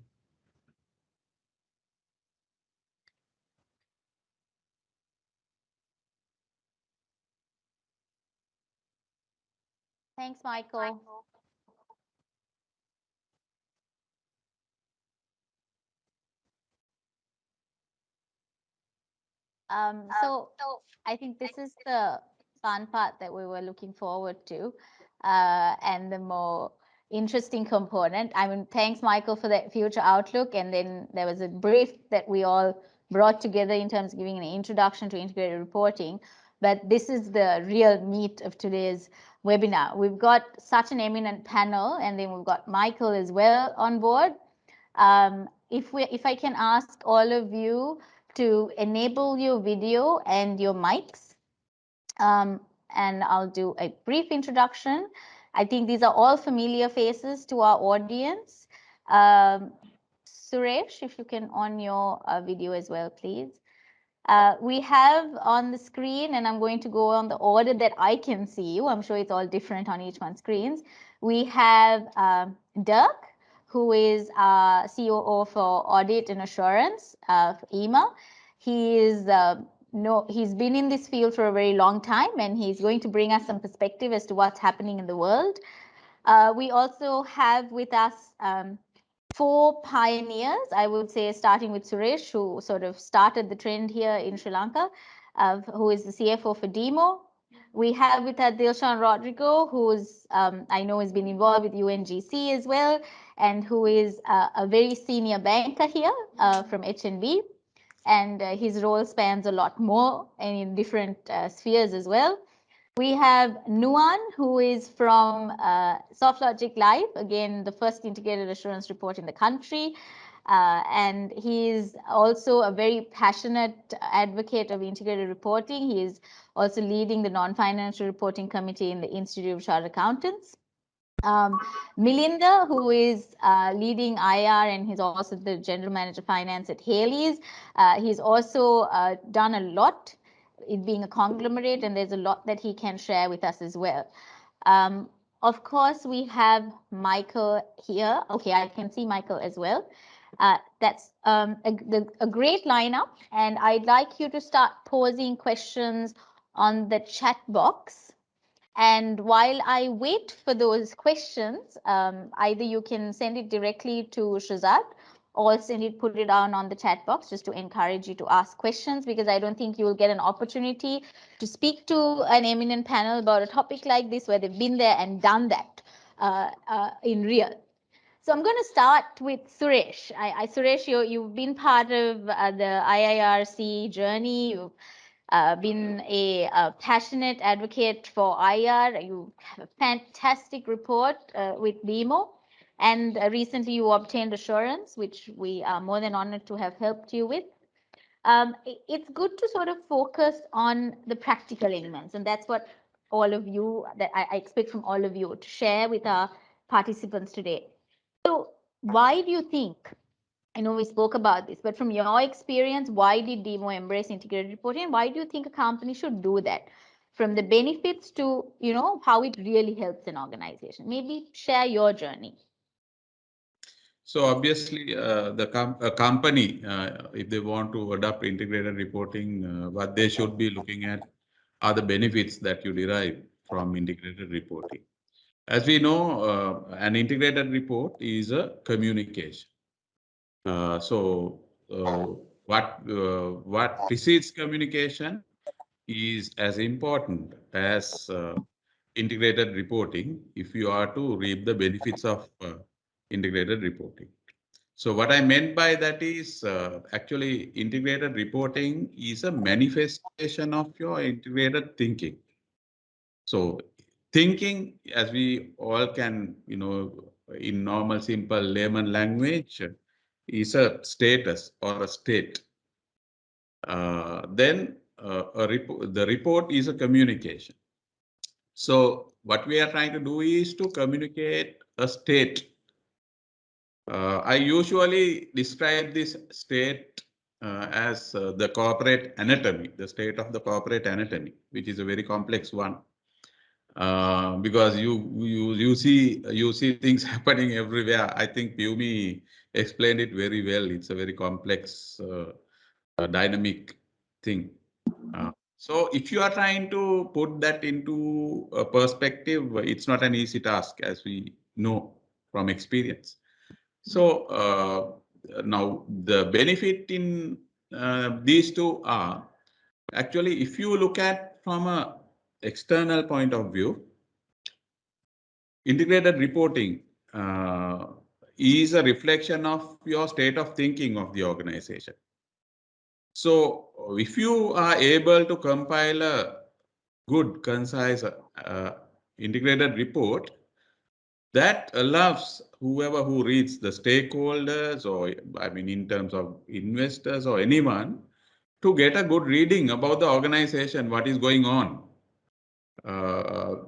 Thanks, Michael. So I think this is the fun part that we were looking forward to, and the more interesting component. I mean, thanks, Michael, for that future outlook. And then there was a brief that we all brought together in terms of giving an introduction to integrated reporting. But this is the real meat of today's webinar. We've got such an eminent panel, and then we've got Michael as well on board. If I can ask all of you to enable your video and your mics, and I'll do a brief introduction. I think these are all familiar faces to our audience. Suresh, if you can on your video as well, please. We have on the screen, and I'm going to go on the order that I can see you. I'm sure it's all different on each one's screens. We have Dirk, who is COO for Audit and Assurance for EMA. He is he's been in this field for a very long time, and he's going to bring us some perspective as to what's happening in the world. We also have with us 4 pioneers, I would say, starting with Suresh, who sort of started the trend here in Sri Lanka, who is the CFO for DEMO. We have with us Dilshan Rodrigo, who's I know has been involved with UNGC as well, and who is a very senior banker here from HNB. And his role spans a lot more and in different spheres as well. We have Nuan, who is from SoftLogic Live, again, the first integrated assurance report in the country. And he is also a very passionate advocate of integrated reporting. He is also leading the non-financial reporting committee in the Institute of Chartered Accountants. Milinda, who is leading IR, and he's also the general manager of finance at Haley's. He's also done a lot, it being a conglomerate, and there's a lot that he can share with us as well. Of course, we have Michael here. Okay, I can see Michael as well. That's a great lineup, and I'd like you to start posing questions on the chat box. And while I wait for those questions, either you can send it directly to Shazad or put it on the chat box just to encourage you to ask questions, because I don't think you will get an opportunity to speak to an eminent panel about a topic like this where they've been there and done that in real. So I'm going to start with Suresh. Suresh, you've been part of the IIRC journey. You've been a passionate advocate for IR. You have a fantastic report with DEMO. And recently you obtained assurance, which we are more than honored to have helped you with. It's good to sort of focus on the practical elements. And that's what all of you, that I expect from all of you to share with our participants today. So why do you think, I know we spoke about this, but from your experience, why did DEMO embrace integrated reporting? Why do you think a company should do that? From the benefits to, how it really helps an organization. Maybe share your journey. So obviously, a company, if they want to adopt integrated reporting, what they should be looking at are the benefits that you derive from integrated reporting. As we know, an integrated report is a communication. What precedes communication is as important as integrated reporting if you are to reap the benefits of integrated reporting. So what I meant by that is actually integrated reporting is a manifestation of your integrated thinking. So thinking, as we all can, in normal, simple layman language, is a status or a state. Then the report is a communication. So what we are trying to do is to communicate a state. I usually describe this state as the corporate anatomy, the state of the corporate anatomy, which is a very complex one. Because you see things happening everywhere. I think Pumi explained it very well. It's a very complex, dynamic thing. So if you are trying to put that into a perspective, it's not an easy task, as we know from experience. So now the benefit in these two are actually, if you look at from a external point of view, integrated reporting is a reflection of your state of thinking of the organization. So if you are able to compile a good, concise, integrated report, that allows whoever who reads, the stakeholders, or I mean, in terms of investors or anyone, to get a good reading about the organization, what is going on.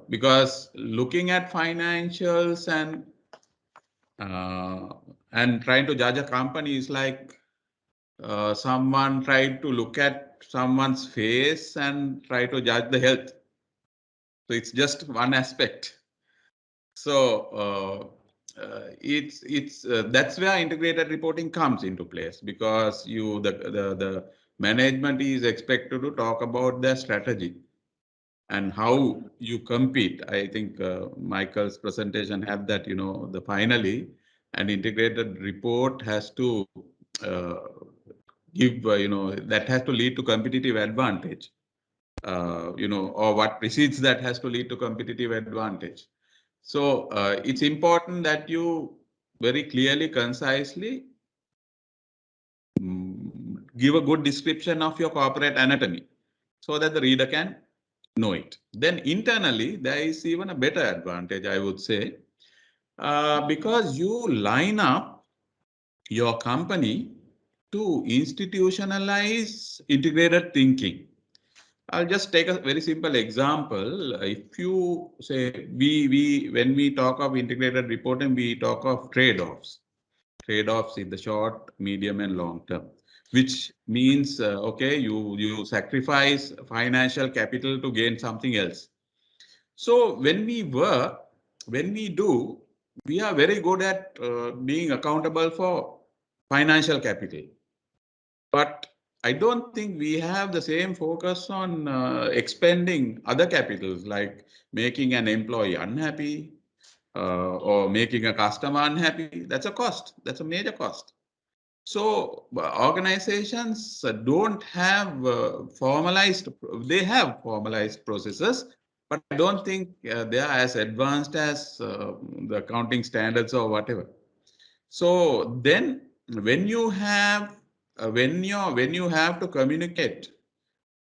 Because looking at financials and trying to judge a company is like someone tried to look at someone's face and try to judge the health. So it's just one aspect. So it's that's where integrated reporting comes into place, because the management is expected to talk about their strategy and how you compete. I think Michael's presentation had that, the finally an integrated report has to uh, give, that has to lead to competitive advantage, or what precedes that has to lead to competitive advantage. So it's important that you very clearly, concisely give a good description of your corporate anatomy so that the reader can know it. Then internally, there is even a better advantage, I would say, because you line up your company to institutionalize integrated thinking. I'll just take a very simple example. If you say when we talk of integrated reporting, we talk of trade-offs. Trade-offs in the short, medium, and long term, which means okay, you sacrifice financial capital to gain something else. So when we work, when we do, we are very good at being accountable for financial capital. But I don't think we have the same focus on expending other capitals, like making an employee unhappy or making a customer unhappy. That's a cost. That's a major cost. So organizations don't have they have formalized processes, but I don't think they are as advanced as the accounting standards or whatever. So then when you have when you have to communicate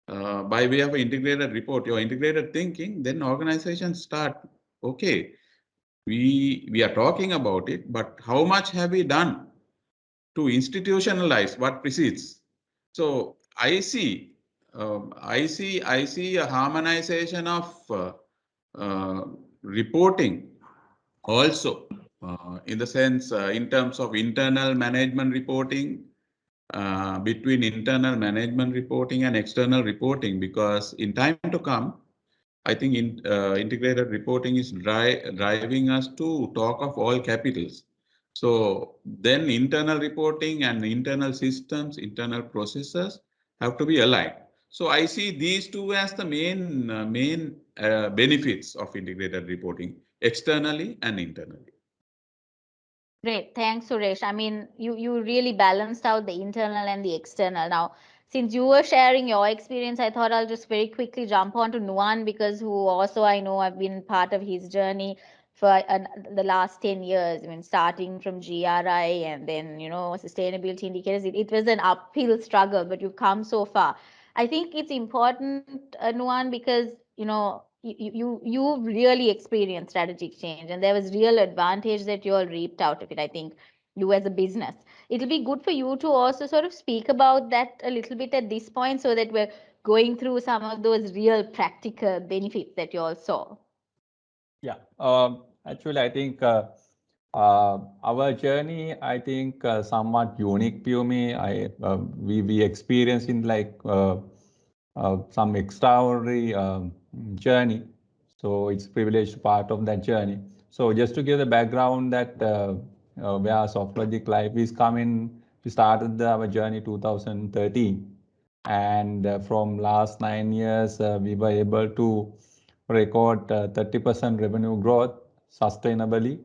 by way of an integrated report, your integrated thinking, then organizations start, okay, we are talking about it, but how much have we done to institutionalize what precedes? So I see a harmonization of reporting also, in the sense, in terms of internal management reporting, between internal management reporting and external reporting, because in time to come, I think integrated reporting is driving us to talk of all capitals. So then internal reporting and internal systems, internal processes have to be aligned. So I see these two as the main benefits of integrated reporting, externally and internally. Great. Thanks, Suresh. I mean, you really balanced out the internal and the external. Now, since you were sharing your experience, I thought I'll just very quickly jump on to Nuan, because who also I know I've been part of his journey for the last 10 years. I mean, starting from GRI and then, sustainability indicators. It was an uphill struggle, but you've come so far. I think it's important, Nuan, because, you've really experienced strategic change, and there was real advantage that you all reaped out of it. I think you as a business, it'll be good for you to also sort of speak about that a little bit at this point, so that we're going through some of those real practical benefits that you all saw. Yeah, actually, I think our journey, I think, somewhat unique to me. We experienced in like some extraordinary journey. So it's privileged part of that journey. So just to give the background that where Softlogic Life is coming, we started our journey 2013. And from last 9 years, we were able to record 30% revenue growth sustainably,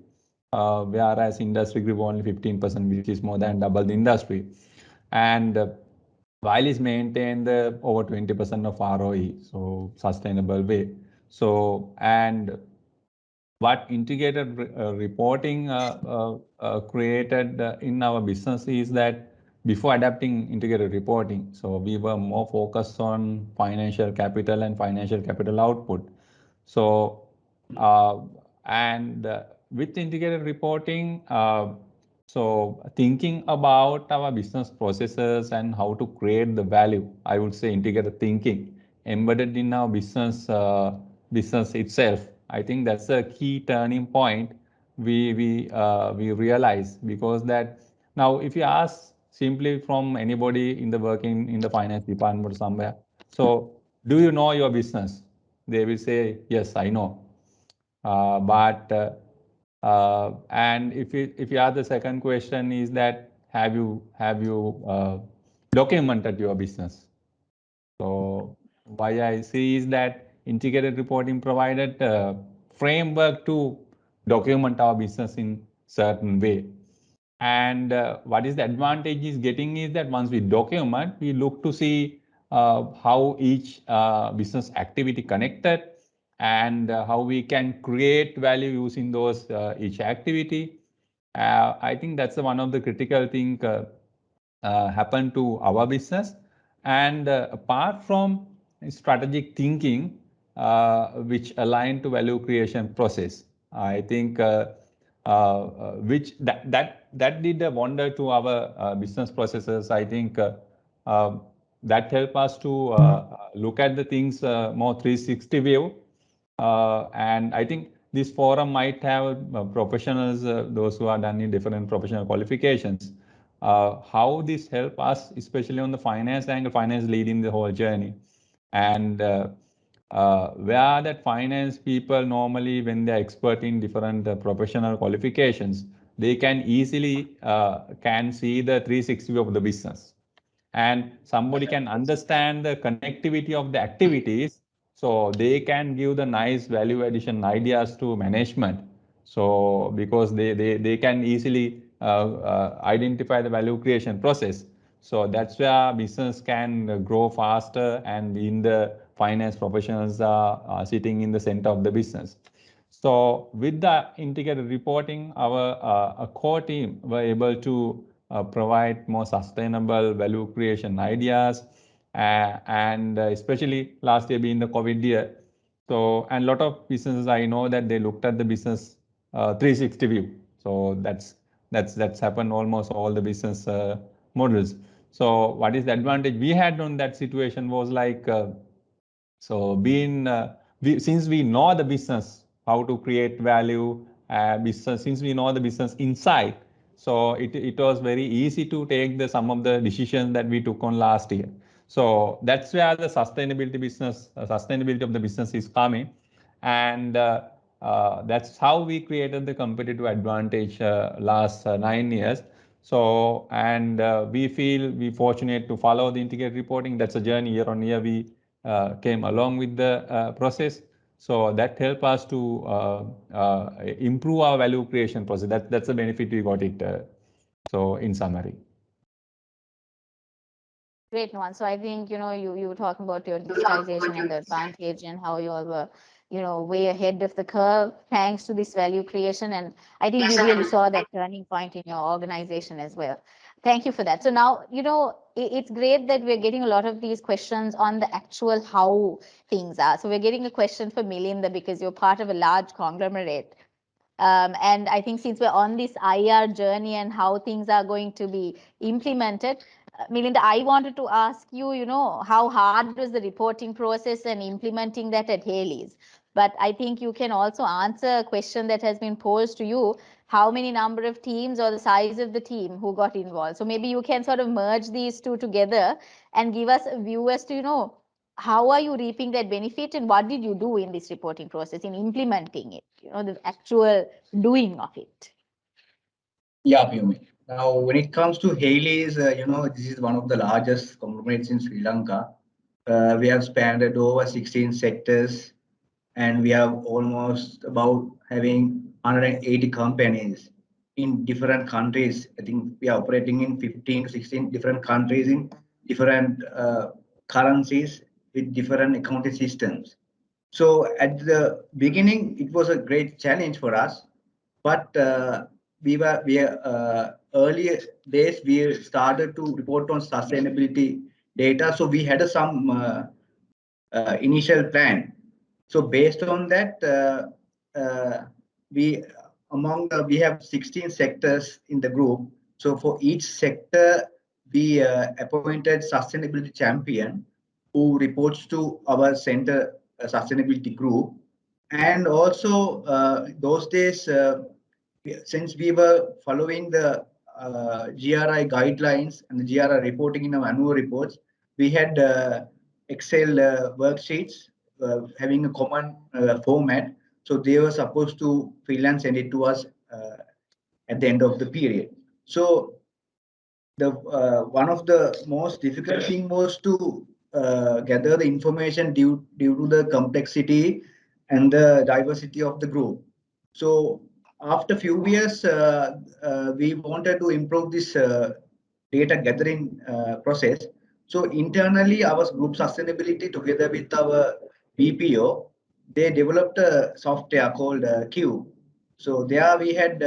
whereas industry grew only 15%, which is more than double the industry. And while it's maintained over 20% of ROE, so sustainable way. So, and what integrated reporting created in our business is that before adapting integrated reporting, so we were more focused on financial capital and financial capital output. So, and with integrated reporting, so thinking about our business processes and how to create the value, I would say integrated thinking embedded in our business itself. I think that's a key turning point we realize, because that now if you ask simply from anybody in the working in the finance department or somewhere, so do you know your business? They will say, yes, I know. And if you ask the second question is that have you documented your business? So why I see is that integrated reporting provided a framework to document our business in certain way. And what is the advantage is getting is that once we document, we look to see how each business activity connected, and how we can create value using those each activity. I think that's one of the critical thing happen to our business. And apart from strategic thinking, which align to value creation process, I think which that did a wonder to our business processes. I think uh, that help us to look at the things more 360 view. And I think this forum might have professionals, those who are done in different professional qualifications. How this help us, especially on the finance angle, finance leading the whole journey. And where that finance people normally, when they're expert in different professional qualifications, they can easily can see the 360 view of the business. And somebody can understand the connectivity of the activities, so they can give the nice value addition ideas to management. So because they can easily identify the value creation process. So that's where business can grow faster, and in the finance professionals are sitting in the center of the business. So with the integrated reporting, our core team were able to provide more sustainable value creation ideas, and especially last year being the COVID year. So, and a lot of businesses, I know that they looked at the business 360 view. So that's happened almost all the business models. So what is the advantage we had on that situation was like, so being since we know the business, how to create value, business, since we know the business inside, so it was very easy to take the some of the decisions that we took on last year. So that's where the sustainability of the business is coming. And that's how we created the competitive advantage last 9 years. So, and we feel we fortunate to follow the integrated reporting. That's a journey year on year. We came along with the process. So that helped us to improve our value creation process. That's the benefit we got it. So in summary. Great one. So I think, you were talking about your digitization and the advantage and how you all were, way ahead of the curve thanks to this value creation. And I think we really saw that turning point in your organization as well. Thank you for that. So now, it's great that we're getting a lot of these questions on the actual how things are. So we're getting a question for Melinda because you're part of a large conglomerate. And I think since we're on this IR journey and how things are going to be implemented, Melinda, I wanted to ask you, how hard was the reporting process and implementing that at Haley's? But I think you can also answer a question that has been posed to you, how many number of teams or the size of the team who got involved? So maybe you can sort of merge these two together and give us a view as to, how are you reaping that benefit and what did you do in this reporting process in implementing it, the actual doing of it? Yeah, Piyumi. Now, when it comes to Haley's, this is one of the largest conglomerates in Sri Lanka. We have spanned over 16 sectors, and we have almost about having 180 companies in different countries. I think we are operating in 15 to 16 different countries in different currencies with different accounting systems. So at the beginning, it was a great challenge for us, but we earlier days we started to report on sustainability data. So we had some initial plan. So based on that, we we have 16 sectors in the group. So for each sector, we appointed sustainability champion who reports to our center sustainability group. And also those days, since we were following the GRI guidelines and the GRI reporting in our annual reports, we had Excel worksheets having a common format. So they were supposed to fill and send it to us at the end of the period. So the one of the most difficult thing was to gather the information due to the complexity and the diversity of the group. So after few years, we wanted to improve this data gathering process. So internally, our group sustainability together with our BPO, they developed a software called Q. So there we had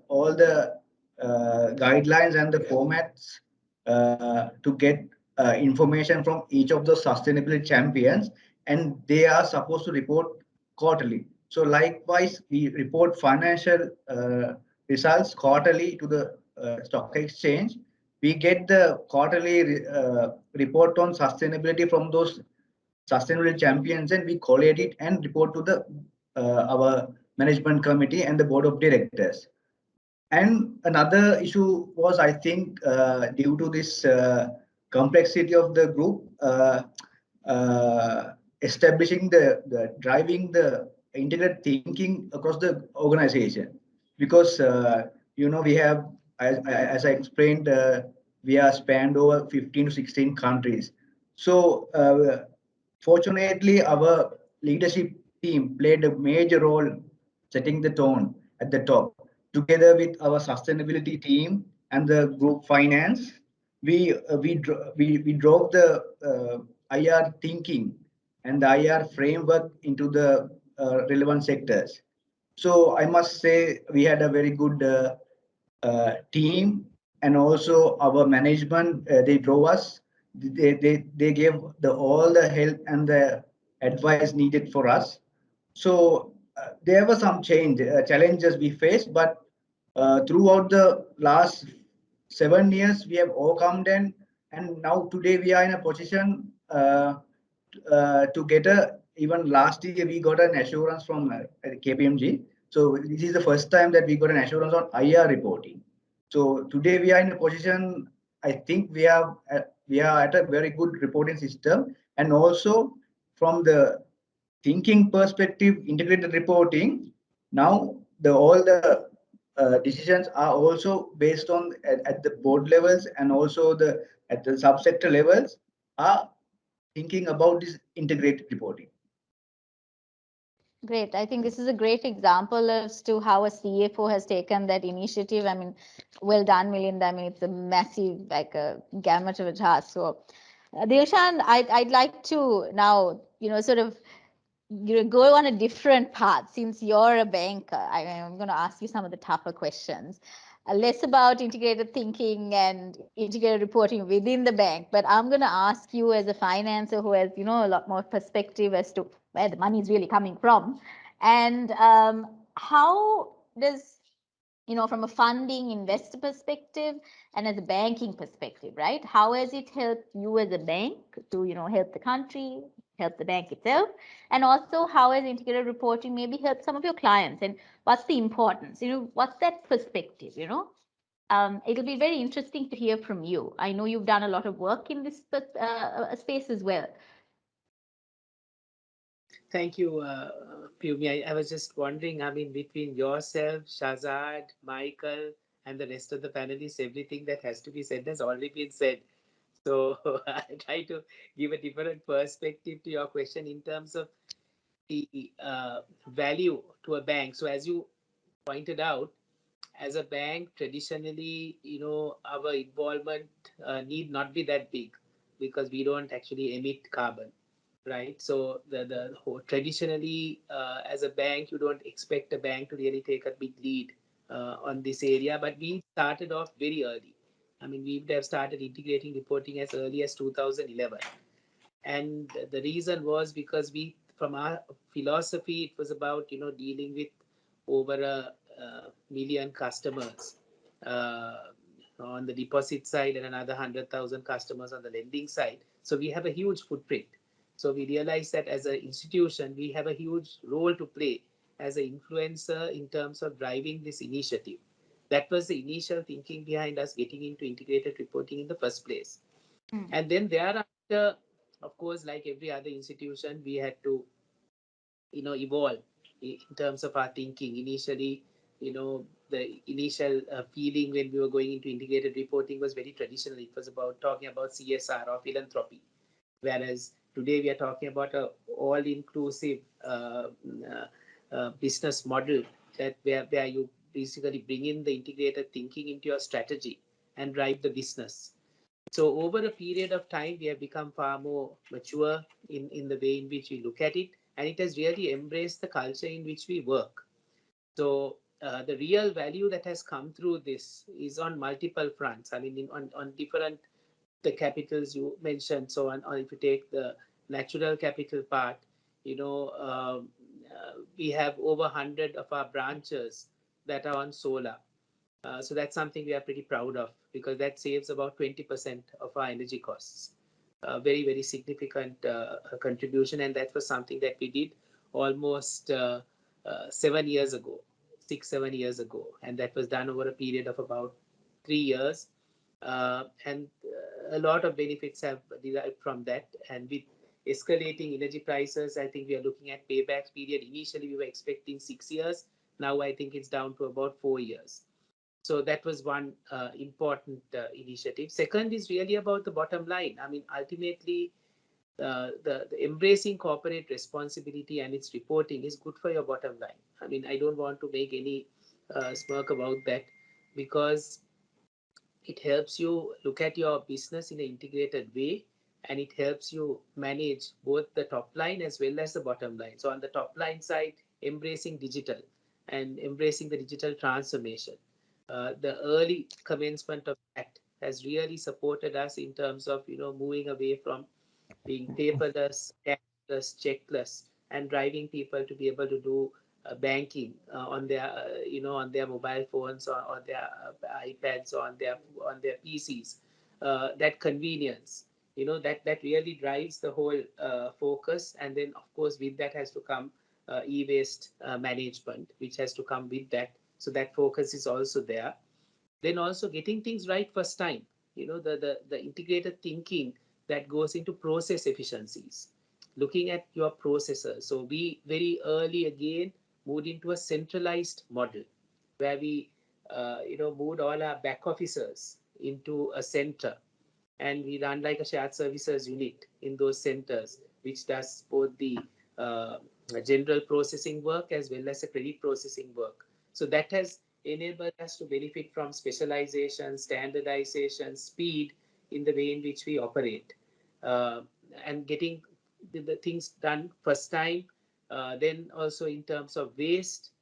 all the guidelines and the formats to get information from each of the sustainability champions, and they are supposed to report quarterly. So likewise, we report financial results quarterly to the stock exchange. We get the quarterly report on sustainability from those sustainability champions, and we collate it and report to the our management committee and the board of directors. And another issue was, I think, due to this complexity of the group, establishing driving the integrated thinking across the organization. Because, we have, as I explained, we are spanned over 15 to 16 countries. So, fortunately, our leadership team played a major role setting the tone at the top. Together with our sustainability team and the group finance, we drove the IR thinking and the IR framework into the relevant sectors. So I must say we had a very good team, and also our management. They drove us. They gave all the help and the advice needed for us. So there were some challenges we faced, but throughout the last 7 years, we have overcome them, and now today we are in a position to get even last year we got an assurance from KPMG. So this is the first time that we got an assurance on IR reporting. So today we are in a position. I think we are at a very good reporting system, and also from the thinking perspective, integrated reporting. Now all the decisions are also based on at the board levels, and also the at the subsector levels are thinking about this integrated reporting. Great. I think this is a great example as to how a CFO has taken that initiative. I mean, well done, Melinda. I mean, it's a massive, like a gamut of a task. So, Dilshan, I'd like to now, sort of go on a different path. Since you're a banker, I'm going to ask you some of the tougher questions. Less about integrated thinking and integrated reporting within the bank, but I'm going to ask you as a financer who has, a lot more perspective as to where the money is really coming from, and how does, from a funding investor perspective and as a banking perspective, right? How has it helped you as a bank to, help the country, help the bank itself, and also how has integrated reporting maybe helped some of your clients, and what's the importance? What's that perspective? It'll be very interesting to hear from you. I know you've done a lot of work in this space as well. Thank you, Pumi. I was just wondering, I mean, between yourself, Shazad, Michael, and the rest of the panelists, everything that has to be said has already been said. So I try to give a different perspective to your question in terms of the value to a bank. So as you pointed out, as a bank, traditionally, our involvement need not be that big because we don't actually emit carbon, right? So traditionally, as a bank, you don't expect a bank to really take a big lead on this area, but we started off very early. I mean, we would have started integrating reporting as early as 2011, and the reason was because we, from our philosophy, it was about dealing with over a million customers uh, on the deposit side and another 100,000 customers on the lending side. So we have a huge footprint. So we realized that as an institution we have a huge role to play as an influencer in terms of driving this initiative. That was the initial thinking behind us getting into integrated reporting in the first place. And then thereafter, of course, like every other institution, we had to evolve in terms of our thinking. Initially, the initial feeling when we were going into integrated reporting was very traditional. It was about talking about CSR or philanthropy, whereas today we are talking about a all-inclusive business model that where you basically bring in the integrated thinking into your strategy and drive the business. So over a period of time, we have become far more mature in the way in which we look at it, and it has really embraced the culture in which we work. So the real value that has come through this is on multiple fronts. I mean, on different the capitals you mentioned. So on if you take the natural capital part, we have over 100 of our branches that are on solar. So that's something we are pretty proud of because that saves about 20% of our energy costs. Very, very significant contribution. And that was something that we did almost 7 years ago, 6, 7 years ago. And that was done over a period of about 3 years. And a lot of benefits have derived from that. And with escalating energy prices, I think we are looking at payback period. Initially, we were expecting 6 years. Now I think it's down to about 4 years. So that was one important initiative. Second is really about the bottom line. I mean, ultimately, the embracing corporate responsibility and its reporting is good for your bottom line. I mean, I don't want to make any smirk about that because it helps you look at your business in an integrated way, and it helps you manage both the top line as well as the bottom line. So on the top line side, embracing digital and embracing the digital transformation. The early commencement of that has really supported us in terms of moving away from being paperless, cashless, checkless, and driving people to be able to do banking on their on their mobile phones or on their iPads or on their PCs. That convenience, that really drives the whole focus. And then of course with that has to come e-waste management, which has to come with that. So that focus is also there. Then also getting things right first time, the integrated thinking that goes into process efficiencies, looking at your processes. So we very early again moved into a centralized model where we moved all our back officers into a center, and we run like a shared services unit in those centers, which does both the uh, general processing work as well as the credit processing work. So that has enabled us to benefit from specialization, standardization, speed in the way in which we operate, uh, and getting the things done first time. Then also in terms of waste,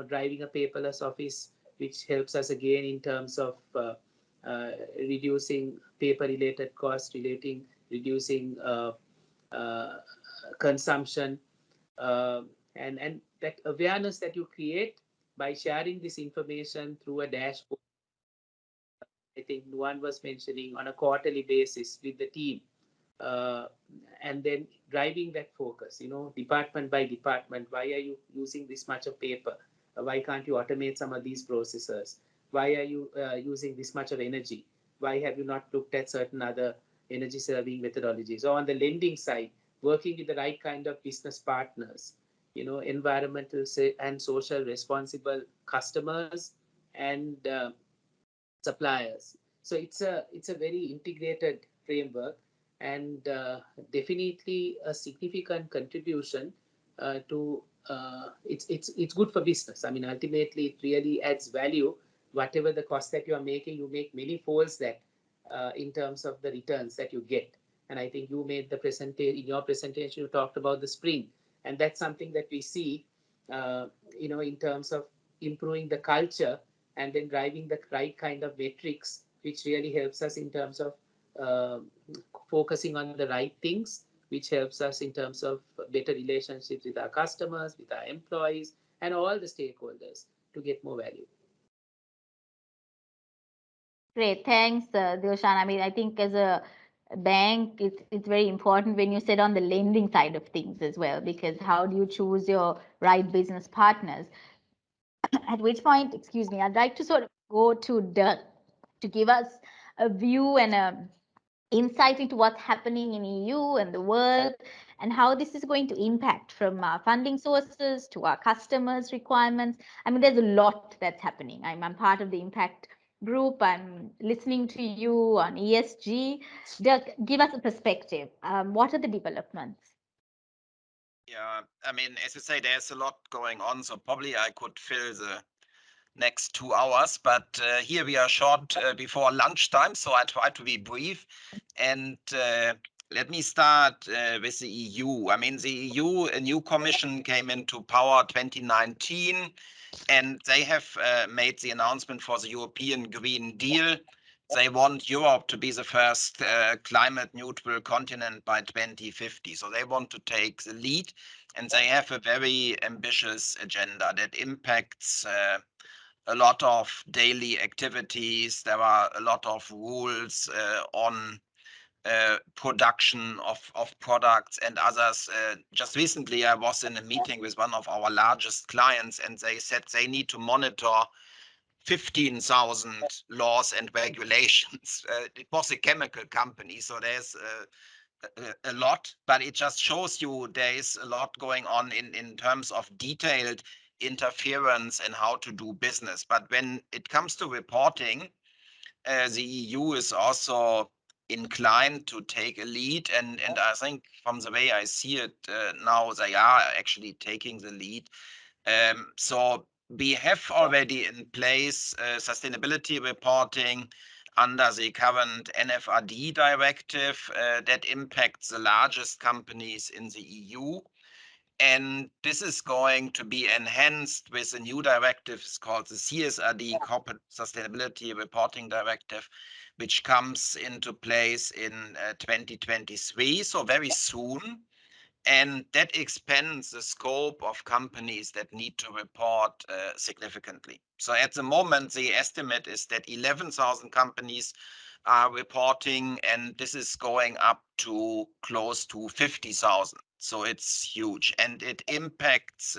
driving a paperless office, which helps us again in terms of reducing paper-related costs, reducing uh, consumption, uh, and that awareness that you create by sharing this information through a dashboard. I think Nuan was mentioning on a quarterly basis with the team, uh, and then driving that focus, department by department. Why are you using this much of paper? Why can't you automate some of these processes? Why are you using this much of energy? Why have you not looked at certain other energy serving methodologies? Or on the lending side, working with the right kind of business partners, environmental and social responsible customers, and suppliers. So it's a very integrated framework, and definitely a significant contribution to it's good for business. I mean, ultimately it really adds value. Whatever the cost that you are making, you make many folds that in terms of the returns that you get. And I think you made the presentation in your presentation. You talked about the spring, and that's something that we see, in terms of improving the culture and then driving the right kind of metrics, which really helps us in terms of uh, focusing on the right things, which helps us in terms of better relationships with our customers, with our employees, and all the stakeholders to get more value. Great, thanks, Dilshan. I mean, I think as a bank, it's very important when you sit on the lending side of things as well, because how do you choose your right business partners? At which point, excuse me, I'd like to sort of go to Dirk to give us a view and a insight into what's happening in EU and the world, and how this is going to impact from our funding sources to our customers' requirements. I mean, there's a lot that's happening. I'm part of the impact group. I'm listening to you on ESG. Dirk, give us a perspective. What are the developments? Yeah, I mean, as you say, there's a lot going on, so probably I could fill the next 2 hours, but here we are short before lunchtime, so I try to be brief. And let me start with the EU. I mean, the EU, a new commission came into power 2019, and they have made the announcement for the European Green Deal. They want Europe to be the first climate neutral continent by 2050. So they want to take the lead, and they have a very ambitious agenda that impacts a lot of daily activities. There are a lot of rules on production of products and others. Just recently, I was in a meeting with one of our largest clients, and they said they need to monitor 15,000 laws and regulations. It was a chemical company, so there's a lot, but it just shows you there is a lot going on in terms of detailed interference and how to do business. But when it comes to reporting, the EU is also inclined to take a lead, and I think from the way I see it now, they are actually taking the lead. So we have already in place sustainability reporting under the current NFRD directive that impacts the largest companies in the EU. And this is going to be enhanced with a new directive. It's called the CSRD, Corporate Sustainability Reporting Directive, which comes into place in 2023, so very soon. And that expands the scope of companies that need to report significantly. So at the moment, the estimate is that 11,000 companies are reporting, and this is going up to close to 50,000. So it's huge, and it impacts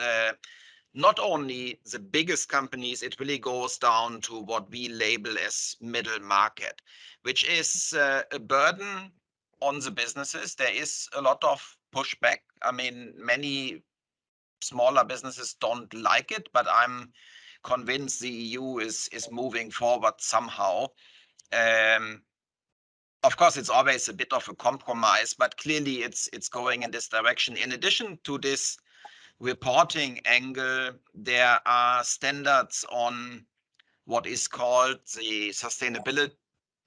not only the biggest companies, it really goes down to what we label as middle market, which is a burden on the businesses. There is a lot of pushback. I mean, many smaller businesses don't like it, but I'm convinced the EU is moving forward somehow. Of course, it's always a bit of a compromise, but clearly it's going in this direction. In addition to this reporting angle, there are standards on what is called the sustainable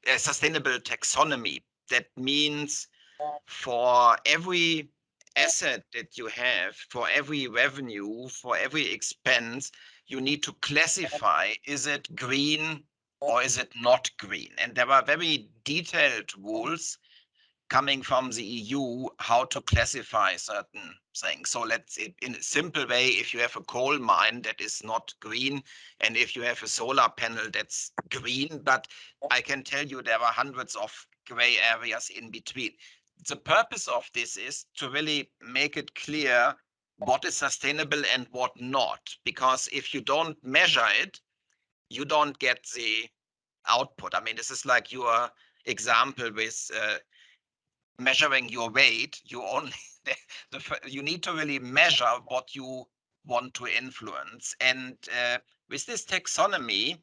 taxonomy. That means for every asset that you have, for every revenue, for every expense, you need to classify, is it green or is it not green? And there are very detailed rules coming from the EU how to classify certain things. So let's, in a simple way, if you have a coal mine that is not green, and if you have a solar panel that's green, but I can tell you there are hundreds of gray areas in between. The purpose of this is to really make it clear what is sustainable and what not, because if you don't measure it, you don't get the output. I mean, this is like your example with measuring your weight. You only you need to really measure what you want to influence. And with this taxonomy,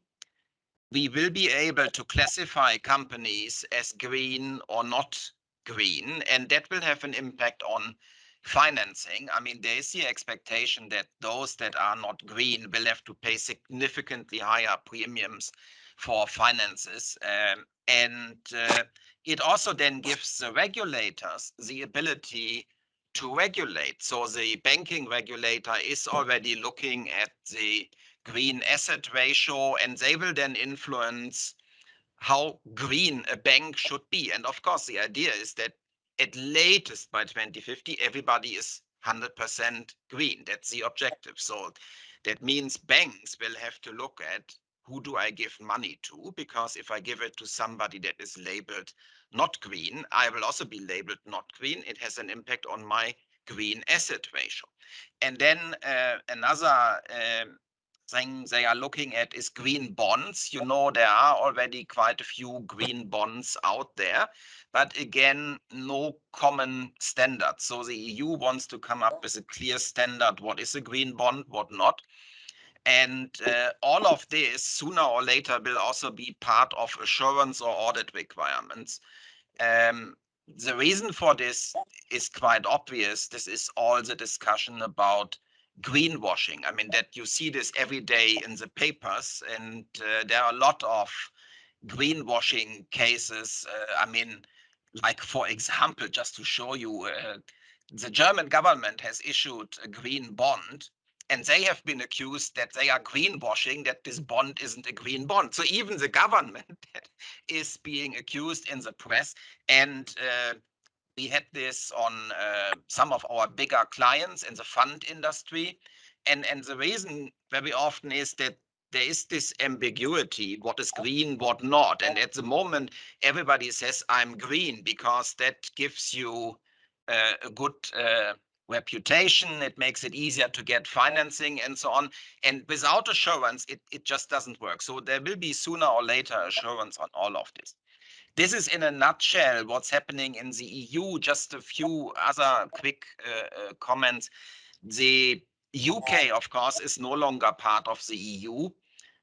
we will be able to classify companies as green or not green, and that will have an impact on financing. I mean, there is the expectation that those that are not green will have to pay significantly higher premiums for finances. And it also then gives the regulators the ability to regulate. So the banking regulator is already looking at the green asset ratio, and they will then influence how green a bank should be. And of course, the idea is that at latest by 2050, everybody is 100% green. That's the objective. So that means banks will have to look at who do I give money to? Because if I give it to somebody that is labeled not green, I will also be labeled not green. It has an impact on my green asset ratio. And then another thing they are looking at is green bonds. You know, there are already quite a few green bonds out there, but again, no common standard. So the EU wants to come up with a clear standard. What is a green bond, what not? And all of this, sooner or later, will also be part of assurance or audit requirements. The reason for this is quite obvious. This is all the discussion about greenwashing. I mean, that you see this every day in the papers, and there are a lot of greenwashing cases. I mean, like, for example, just to show you, the German government has issued a green bond, and they have been accused that they are greenwashing, that this bond isn't a green bond. So even the government is being accused in the press. And we had this on some of our bigger clients in the fund industry. And the reason very often is that there is this ambiguity, what is green, what not. And at the moment, everybody says, I'm green, because that gives you a good reputation. It makes it easier to get financing and so on. And without assurance, it just doesn't work. So there will be sooner or later assurance on all of this. This is in a nutshell what's happening in the EU. Just a few other quick comments. The UK, of course, is no longer part of the EU,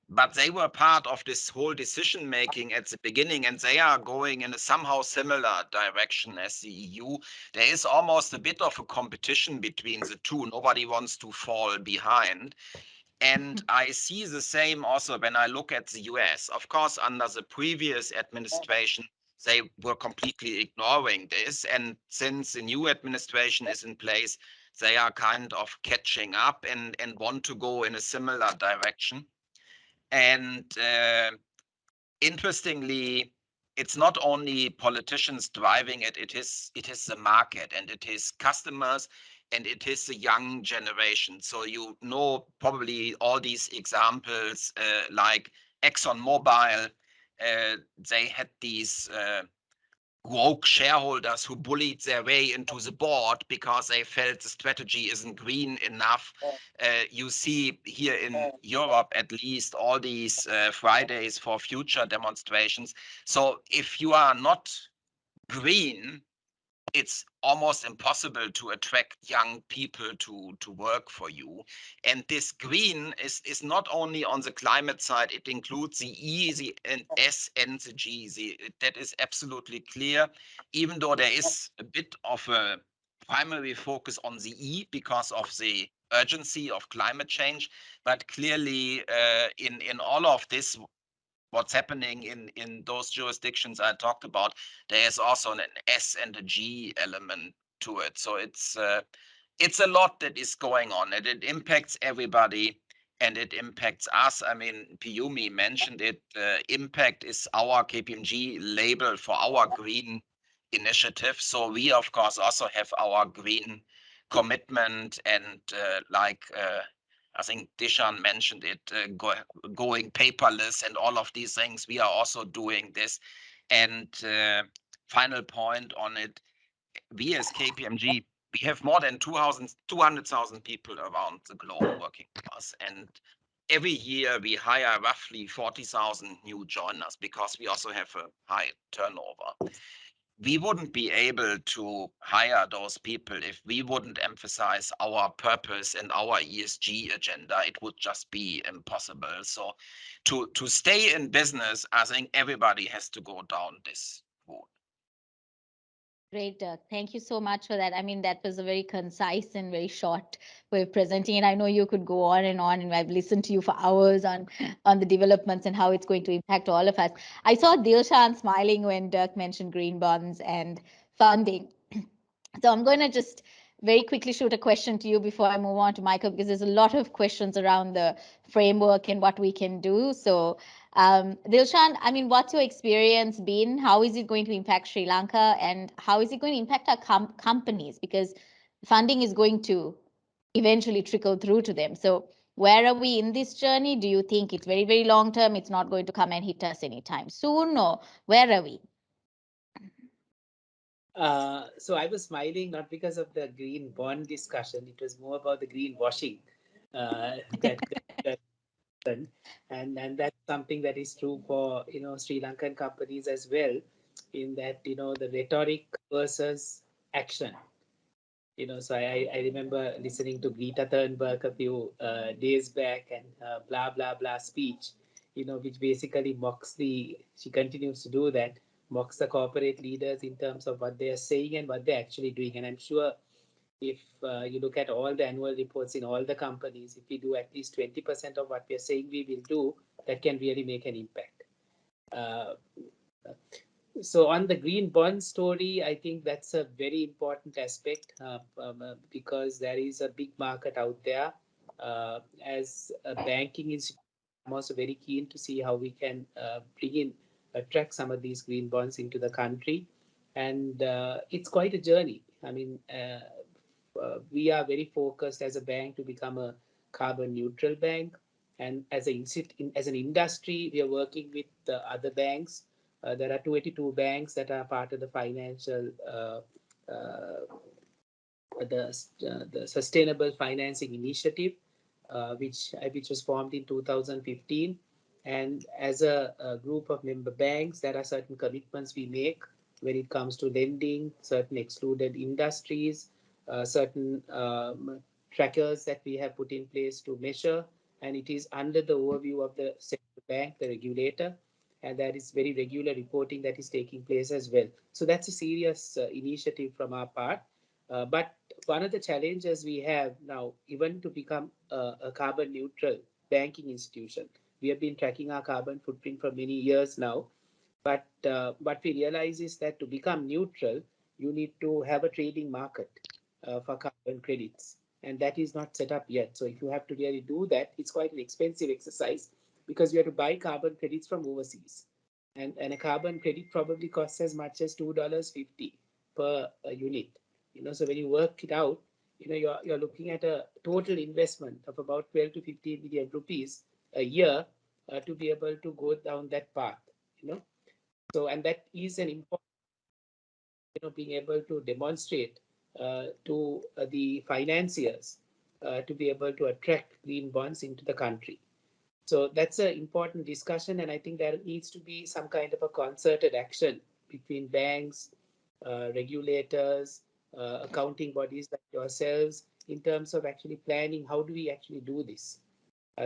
but they were part of this whole decision making at the beginning, and they are going in a somehow similar direction as the EU. There is almost a bit of a competition between the two. Nobody wants to fall behind. And I see the same also when I look at the US. Of course, under the previous administration, they were completely ignoring this. And since the new administration is in place, they are kind of catching up and want to go in a similar direction. And interestingly, it's not only politicians driving it, it is the market, and it is customers, and it is the young generation. So you know probably all these examples, like ExxonMobil, they had these woke shareholders who bullied their way into the board because they felt the strategy isn't green enough. You see here in Europe, at least, all these Fridays for Future demonstrations. So if you are not green, it's almost impossible to attract young people to work for you. And this green is not only on the climate side, it includes the E, the S, and the G. That is absolutely clear, even though there is a bit of a primary focus on the E because of the urgency of climate change. But clearly, in all of this, what's happening in those jurisdictions I talked about, there is also an S and a G element to it. So it's a lot that is going on, and it impacts everybody, and it impacts us. I mean, Piyumi mentioned it. Impact is our KPMG label for our green initiative. So we, of course, also have our green commitment, and I think Dishan mentioned it, going paperless and all of these things. We are also doing this. And final point on it, we as KPMG, we have more than 200,000 people around the globe working with us. And every year we hire roughly 40,000 new joiners because we also have a high turnover. we wouldn't be able to hire those people if we wouldn't emphasize our purpose and our ESG agenda. It would just be impossible. So to stay in business, I think everybody has to go down this route. Great, Dirk. Thank you so much for that. I mean, that was a very concise and very short way of presenting it. I know you could go on, and I've listened to you for hours on the developments and how it's going to impact all of us. I saw Dilshan smiling when Dirk mentioned green bonds and funding. So I'm going to just very quickly shoot a question to you before I move on to Michael, because there's a lot of questions around the framework and what we can do. So Dilshan, I mean, what's your experience been? How is it going to impact Sri Lanka, and how is it going to impact our companies? Because funding is going to eventually trickle through to them. So where are we in this journey? Do you think it's very, very long term? It's not going to come and hit us anytime soon, or where are we? So I was smiling not because of the green bond discussion. It was more about the green washing that and that's something that is true for Sri Lankan companies as well, in that the rhetoric versus action. So I remember listening to Greta Thunberg a few days back, and blah blah blah speech, which basically she continues to do that, mocks the corporate leaders in terms of what they are saying and what they're actually doing. And I'm sure if you look at all the annual reports in all the companies, if we do at least 20% of what we are saying we will do, that can really make an impact. So on the green bond story, I think that's a very important aspect because there is a big market out there. As a banking institution, I'm also very keen to see how we can attract some of these green bonds into the country. And it's quite a journey. I mean, we are very focused as a bank to become a carbon neutral bank. And as an industry, we are working with other banks. There are 22 banks that are part of the financial, the Sustainable Financing Initiative, which was formed in 2015. And as a group of member banks, there are certain commitments we make when it comes to lending, certain excluded industries, certain trackers that we have put in place to measure. And it is under the overview of the central bank, the regulator, and there is very regular reporting that is taking place as well. So that's a serious initiative from our part. But one of the challenges we have now, even to become a carbon neutral banking institution, we have been tracking our carbon footprint for many years now. But what we realize is that to become neutral, you need to have a trading market for carbon credits. And that is not set up yet. So if you have to really do that, it's quite an expensive exercise because you have to buy carbon credits from overseas. And a carbon credit probably costs as much as $2.50 per unit. So when you work it out, you're looking at a total investment of about 12 to 15 million rupees a year to be able to go down that path. So, and that is an important, being able to demonstrate to the financiers to be able to attract green bonds into the country. So that's an important discussion, and I think there needs to be some kind of a concerted action between banks, regulators, accounting bodies like yourselves, in terms of actually planning how do we actually do this.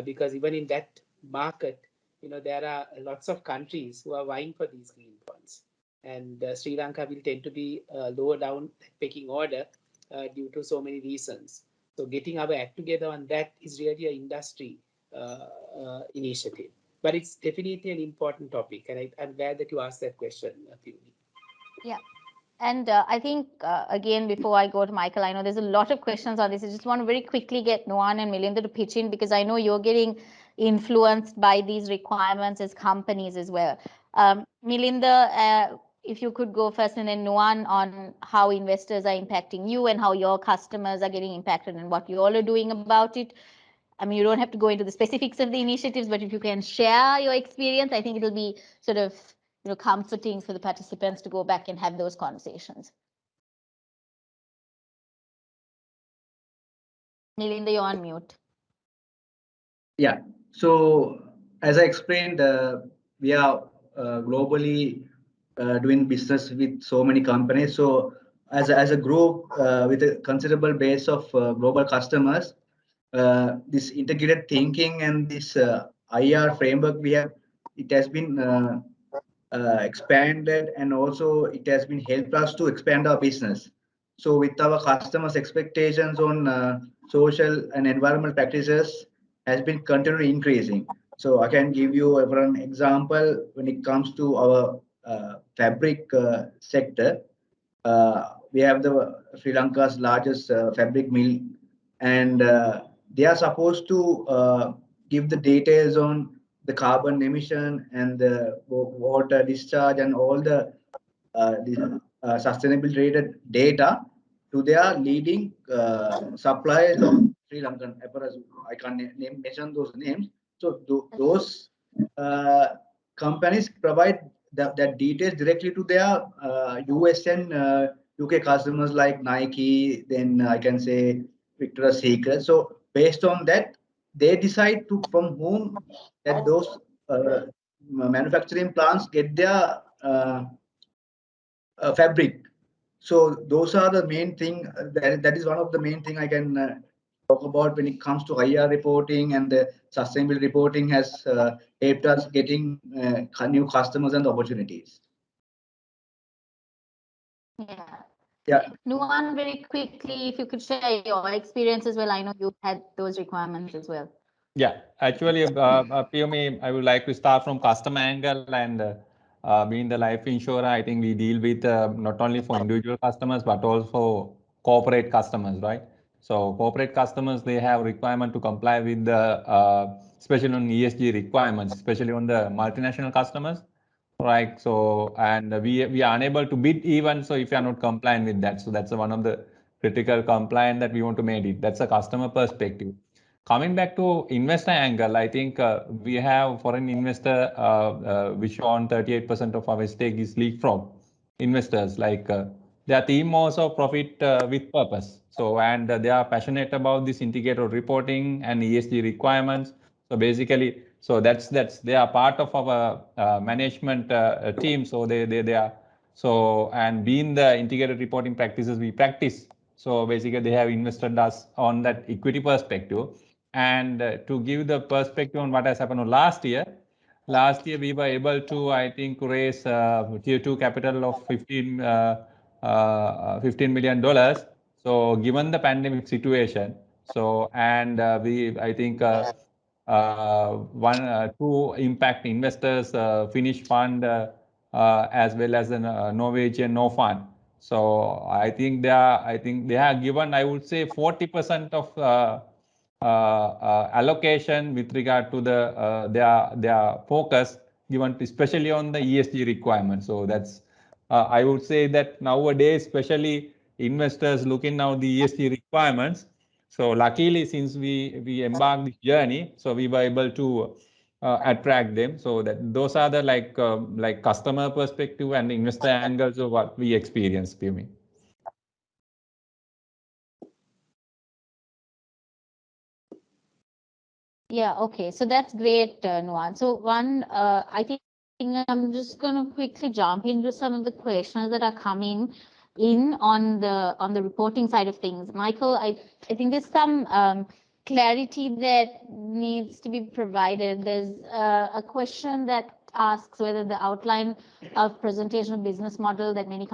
Because even in that market, there are lots of countries who are vying for these green bonds. And Sri Lanka will tend to be lower down pecking order due to so many reasons. So getting our act together on that is really an industry initiative. But it's definitely an important topic. And I'm glad that you asked that question, Puni. Yeah. And I think, again, before I go to Michael, I know there's a lot of questions on this. I just want to very quickly get Nuan and Melinda to pitch in, because I know you're getting influenced by these requirements as companies as well. Melinda, if you could go first, and then Nuan on how investors are impacting you and how your customers are getting impacted and what you all are doing about it. I mean, you don't have to go into the specifics of the initiatives, but if you can share your experience, I think it'll be sort of comforting for the participants to go back and have those conversations. Melinda, you're on mute. Yeah. So as I explained, we are globally doing business with so many companies. So as a group with a considerable base of global customers, this integrated thinking and this IR framework we have, it has been expanded, and also it has been helped us to expand our business. So with our customers' expectations on social and environmental practices has been continually increasing. So I can give you for an example when it comes to our fabric sector. We have the Sri Lanka's largest fabric mill, and they are supposed to give the details on the carbon emission and the water discharge and all the sustainability related data to their leading suppliers of Sri Lankan apparel. I can't mention those names. So those companies provide that details directly to their US and UK customers like Nike. Then I can say Victoria's Secret. So based on that, they decide to from whom that those manufacturing plants get their fabric. So those are the main thing. That is one of the main thing I can talk about when it comes to IR reporting, and the sustainable reporting has helped us getting new customers and opportunities. Yeah. Yeah. Nuwan, very quickly, if you could share your experience as well. I know you had those requirements as well. Yeah, actually, PME, I would like to start from customer angle, and being the life insurer, I think we deal with not only for individual customers, but also corporate customers, right? So corporate customers, they have requirement to comply with the, especially on ESG requirements, especially on the multinational customers, right? So, and we are unable to bid even, so if you are not compliant with that. So that's one of the critical compliance that we want to make it. That's a customer perspective. Coming back to investor angle, I think we have foreign investor which on 38% of our stake is leaked from investors. Like their theme also profit with purpose. So and they are passionate about this integrated reporting and ESG requirements. So basically, so that's they are part of our management team. So they are so, and being the integrated reporting practices we practice. So basically, they have invested us on that equity perspective. And to give the perspective on what has happened last year we were able to, I think, raise tier 2 capital of $15 million. So given the pandemic situation, so and I think two impact investors, Finnish fund as well as the Norwegian no fund. So I think they have given, I would say, 40% of allocation with regard to the their focus given especially on the ESG requirements. So that's I would say that nowadays, especially investors looking now the ESG requirements. So luckily, since we embarked this journey, so we were able to attract them. So that those are the like customer perspective and investor angles of what we experience, PME. Yeah, okay. So that's great, Nuwan. So one, I think I'm just going to quickly jump into some of the questions that are coming in on the reporting side of things. Michael, I think there's some clarity that needs to be provided. There's a question that asks whether the outline of presentation of business model that many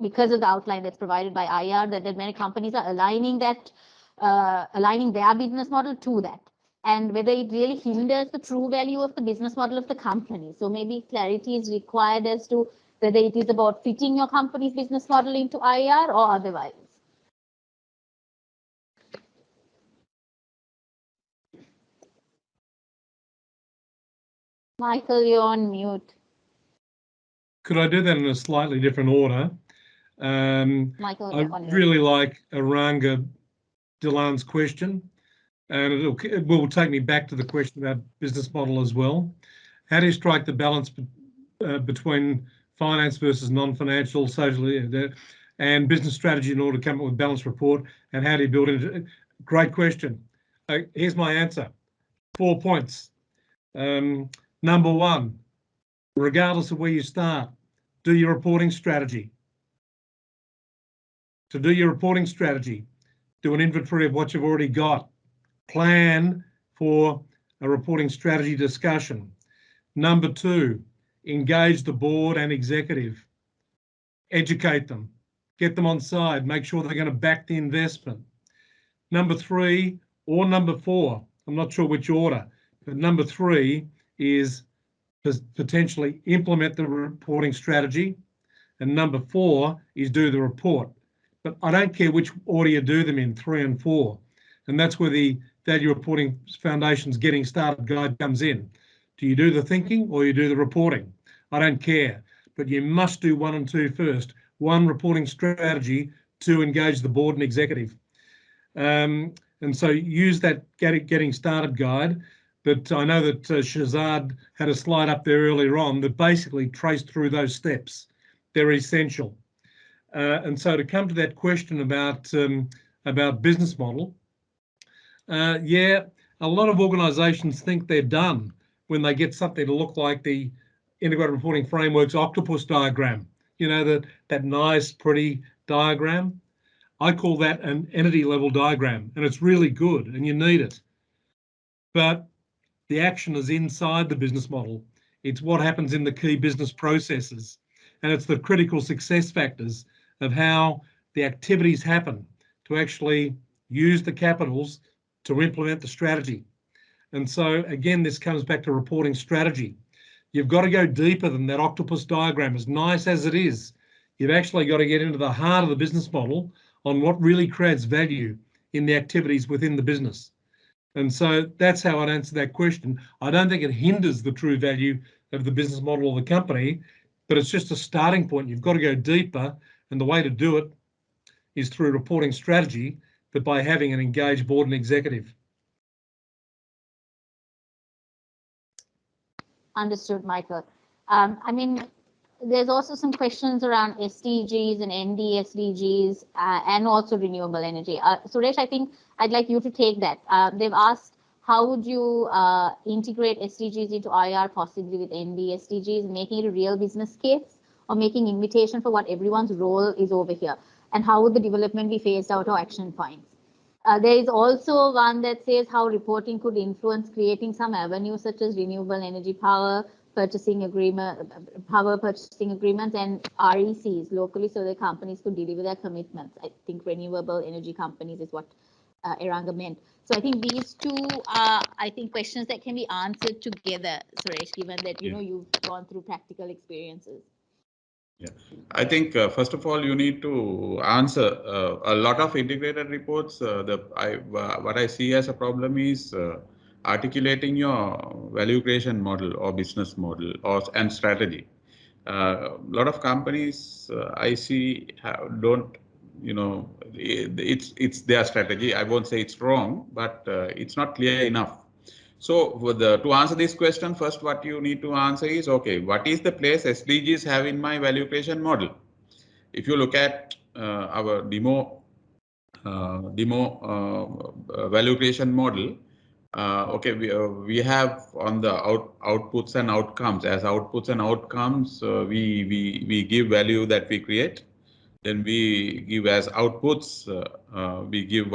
because of the outline that's provided by IR, that many companies are aligning their business model to that, and whether it really hinders the true value of the business model of the company. So maybe clarity is required as to whether it is about fitting your company's business model into IR or otherwise. Michael, you're on mute. Could I do that in a slightly different order? Michael, I really like Aranga Dilan's question, and it will take me back to the question about business model as well. How do you strike the balance between finance versus non-financial, socially, and business strategy in order to come up with a balanced report? And how do you build it? Great question. Here's my answer. 4 points. Number one, regardless of where you start, do your reporting strategy. To do your reporting strategy, do an inventory of what you've already got. Plan for a reporting strategy discussion. Number 2, engage the board and executive. Educate them, get them on side, make sure they're going to back the investment. Number 3 or number 4, I'm not sure which order, but number 3 is potentially implement the reporting strategy. And number 4 is do the report. But I don't care which order you do them in, 3 and 4. And that's where the Value Reporting Foundation's Getting Started Guide comes in. Do you do the thinking or you do the reporting? I don't care, but you must do 1 and 2 first. 1, reporting strategy, 2, engage the board and executive. And so use that Getting Started Guide. But I know that Shazad had a slide up there earlier on that basically traced through those steps. They're essential. And so to come to that question about business model, yeah, a lot of organisations think they're done when they get something to look like the Integrated Reporting Framework's octopus diagram. You know, that nice, pretty diagram. I call that an entity level diagram, and it's really good, and you need it. But the action is inside the business model. It's what happens in the key business processes, and it's the critical success factors of how the activities happen to actually use the capitals to implement the strategy. And so again, this comes back to reporting strategy. You've got to go deeper than that octopus diagram, as nice as it is. You've actually got to get into the heart of the business model on what really creates value in the activities within the business. And so that's how I'd answer that question. I don't think it hinders the true value of the business model of the company, but it's just a starting point. You've got to go deeper, and the way to do it is through reporting strategy, but by having an engaged board and executive. Understood, Michael. I mean, there's also some questions around SDGs and NDSDGs and also renewable energy. Suresh, I think I'd like you to take that. They've asked, how would you integrate SDGs into IR, possibly with NDSDGs, making it a real business case or making invitation for what everyone's role is over here? And how would the development be phased out or action points? There is also one that says how reporting could influence creating some avenues such as renewable energy power purchasing agreements and RECs locally, so the companies could deliver their commitments. I think renewable energy companies is what Eranga meant. So I think these two are, I think, questions that can be answered together, Suresh, given that you know you've gone through practical experiences. Yeah, I think first of all, you need to answer a lot of integrated reports. What I see as a problem is articulating your value creation model or business model and strategy. A lot of companies I see don't, you know, it's their strategy. I won't say it's wrong, but it's not clear enough. So to answer this question, first what you need to answer is, okay, what is the place SDGs have in my value creation model? If you look at our demo value creation model, okay, we have on the outputs and outcomes. As outputs and outcomes, we give value that we create. Then we give as outputs, we give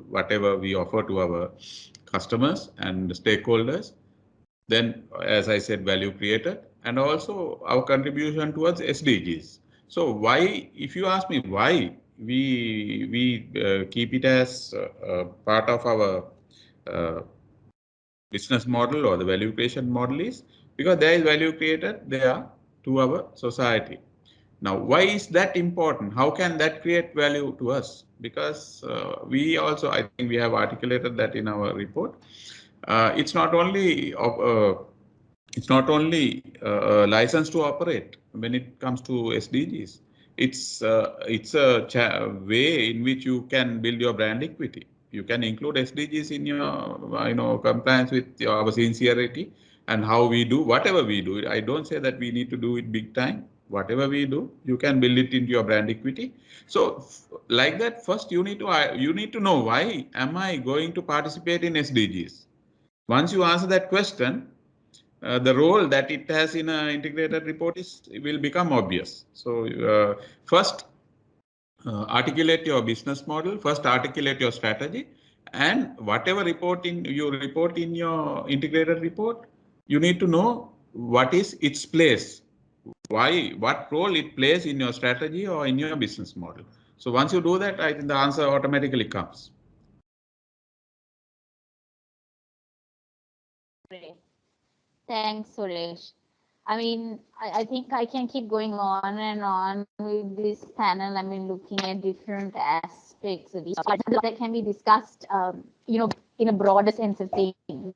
whatever we offer to our customers and stakeholders. Then, as I said, value created, and also our contribution towards SDGs. So why, if you ask me why we keep it as part of our business model or the value creation model, is because there is value created there to our society. Now, why is that important? How can that create value to us? Because we also, I think we have articulated that in our report. It's not only a license to operate when it comes to SDGs. It's a way in which you can build your brand equity. You can include SDGs in your compliance with our sincerity and how we do whatever we do. I don't say that we need to do it big time. Whatever we do, you can build it into your brand equity. So like that, first you need to know, why am I going to participate in SDGs? Once you answer that question, the role that it has in an integrated report will become obvious. So first, articulate your business model, first articulate your strategy, and whatever you report in your integrated report, you need to know what is its place, what role it plays in your strategy or in your business model. So once you do that, I think the answer automatically comes. Great. Thanks, Suresh. I mean, I think I can keep going on and on with this panel. I mean, looking at different aspects of each that can be discussed, in a broader sense of things.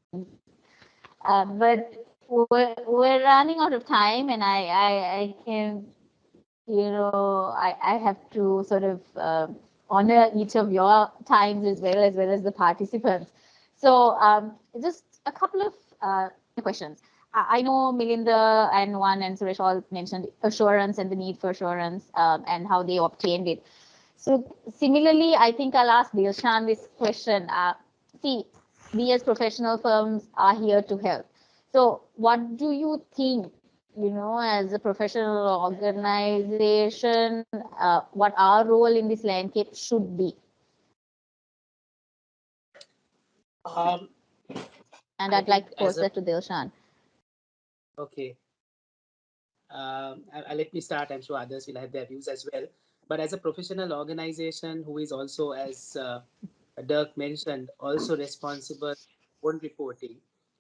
But we're running out of time, and I can, I have to sort of honor each of your times as well as the participants. So just a couple of questions. I know Melinda and Juan and Suresh all mentioned assurance and the need for assurance and how they obtained it. So similarly, I think I'll ask Dilshan this question. See, we as professional firms are here to help. So what do you think, as a professional organization, what our role in this landscape should be? And I'd like to pose that to Dilshan. Okay. Let me start. I'm sure others will have their views as well. But as a professional organization who is also, as Dirk mentioned, also responsible for own reporting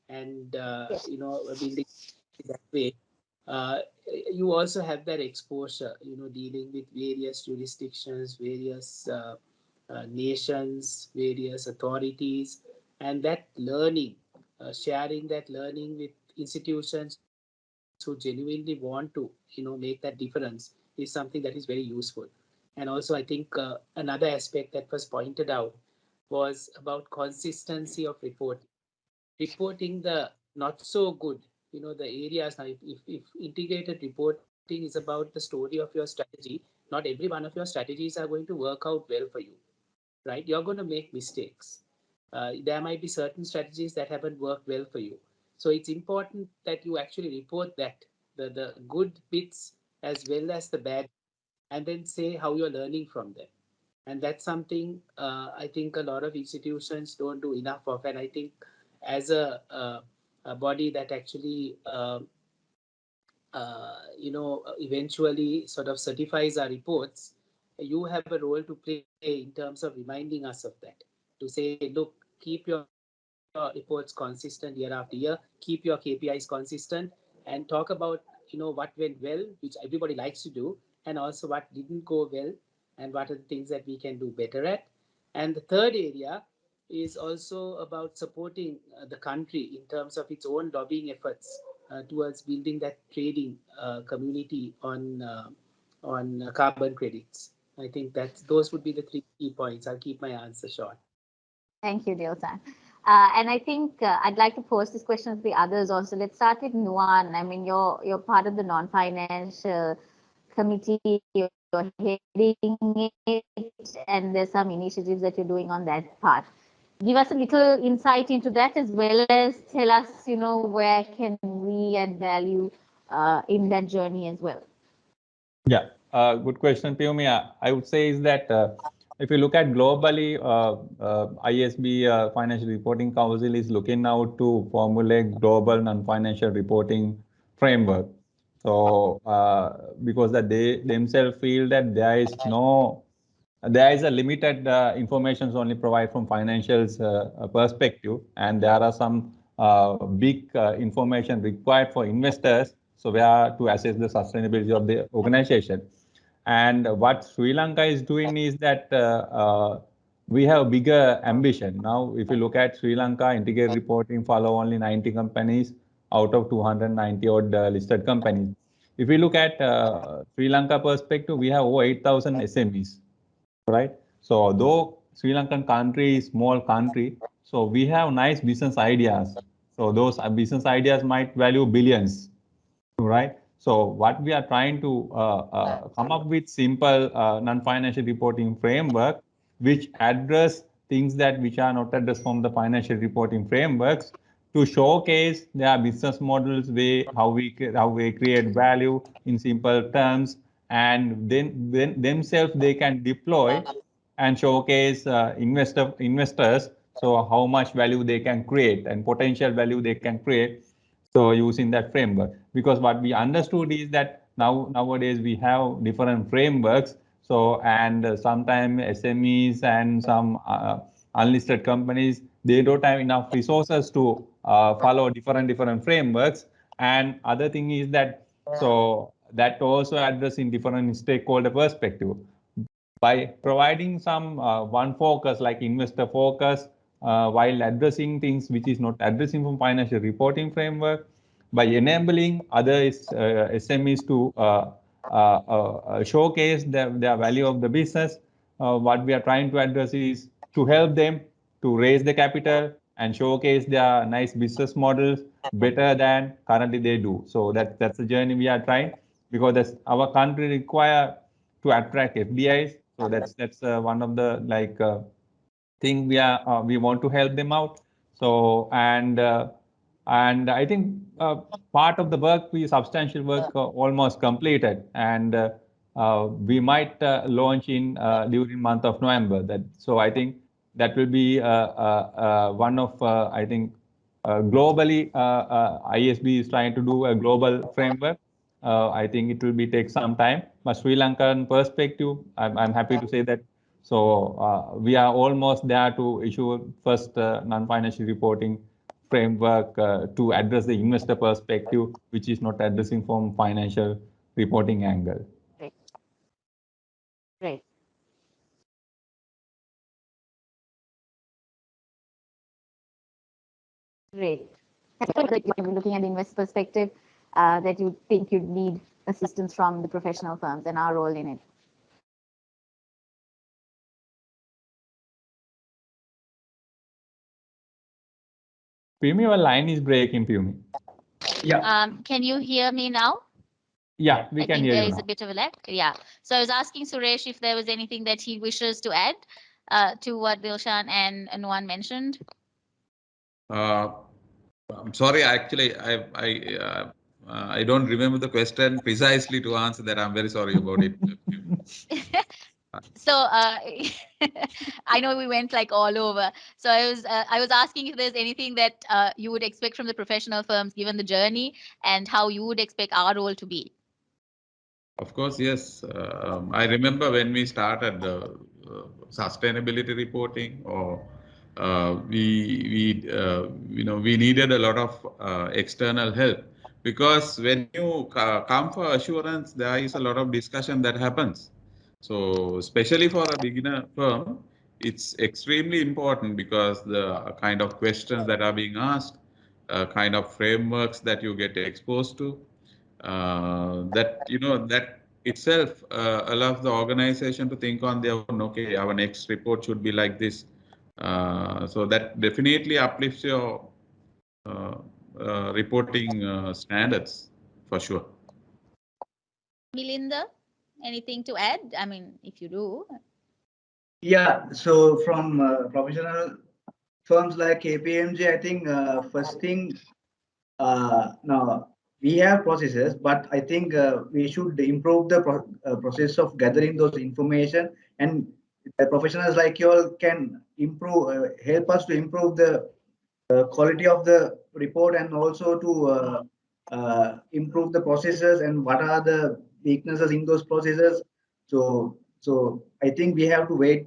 and building that way, you also have that exposure, dealing with various jurisdictions, various nations, various authorities, and that learning, sharing that learning with institutions who genuinely want to, make that difference is something that is very useful. And also, I think another aspect that was pointed out was about consistency of reporting the not so good, the areas. Now, if integrated reporting is about the story of your strategy, not every one of your strategies are going to work out well for you, right? You're going to make mistakes. There might be certain strategies that haven't worked well for you. So it's important that you actually report that, the good bits as well as the bad, and then say how you're learning from them. And that's something I think a lot of institutions don't do enough of. And I think as a body that actually eventually sort of certifies our reports, you have a role to play in terms of reminding us of that. To say, look, keep your reports consistent year after year, keep your KPIs consistent, and talk about what went well, which everybody likes to do, and also what didn't go well, and what are the things that we can do better at. And the third area is also about supporting the country in terms of its own lobbying efforts towards building that trading community on carbon credits. I think those would be the three key points. I'll keep my answer short. Thank you, Dilshan. And I think I'd like to pose this question to the others also. Let's start with Nuan. I mean, you're part of the non-financial committee. You're heading it, and there's some initiatives that you're doing on that part. Give us a little insight into that, as well as tell us, where can we add value in that journey as well. Yeah, good question, Piyumi. I would say is that if you look at globally, ISB Financial Reporting Council is looking out to formulate global non-financial reporting framework. So because that they themselves feel that there is a limited information only provided from financials perspective, and there are some big information required for investors. So we are to assess the sustainability of the organization. And what Sri Lanka is doing is that we have bigger ambition. Now, if you look at Sri Lanka, integrated reporting follow only 90 companies out of 290 odd listed companies. If we look at Sri Lanka perspective, we have over 8,000 SMEs, right? So though Sri Lankan country is small country, so we have nice business ideas. So those business ideas might value billions, right? So what we are trying to come up with simple non-financial reporting framework, which address things that which are not addressed from the financial reporting frameworks, to showcase their business models, how we create value in simple terms, and then themselves they can deploy and showcase investors, so how much value they can create and potential value they can create, so using that framework. Because what we understood is that nowadays we have different frameworks, so and sometimes SMEs and some unlisted companies, they don't have enough resources to follow different frameworks. And other thing is that, so that also addressing different stakeholder perspective by providing some one focus like investor focus, while addressing things which is not addressing from financial reporting framework, by enabling other SMEs to showcase their value of the business. What we are trying to address is to help them to raise the capital and showcase their nice business models better than currently they do. So that's the journey we are trying, because that's our country require to attract FDIs. So that's one of the thing we want to help them out. So and I think part of the work, substantial work almost completed, and we might launch in during month of November. So I think that will be one of I think globally ISB is trying to do a global framework. I think it will take some time, but Sri Lankan perspective, I'm happy to say that. So we are almost there to issue first non-financial reporting framework to address the investor perspective, which is not addressing from financial reporting angle. Great. Great. Great. You're looking at the investor perspective, that you think you'd need assistance from the professional firms and our role in it. Pumi, your line is breaking, Pumi. Yeah. Can you hear me now? Yeah, we can hear you. There is a bit of a lag. Yeah. So I was asking Suresh if there was anything that he wishes to add to what Dilshan and Nuwan mentioned. I'm sorry, actually, I don't remember the question precisely to answer that. I'm very sorry about it. So I know we went like all over. So I was asking if there's anything that you would expect from the professional firms given the journey, and how you would expect our role to be. Of course, yes. I remember when we started sustainability reporting, or we needed a lot of external help, because when you come for assurance, there is a lot of discussion that happens. So especially for a beginner firm, it's extremely important, because the kind of questions that are being asked, kind of frameworks that you get exposed to, that itself allows the organization to think on their own. Okay, our next report should be like this. So that definitely uplifts your reporting standards for sure. Milinda, anything to add? I mean, if you do. Yeah, so from professional firms like KPMG, I think first thing, now we have processes, but I think we should improve the process of gathering those information, and professionals like you all can improve, help us to improve the quality of the report, and also to improve the processes and what are the weaknesses in those processes. So I think we have to wait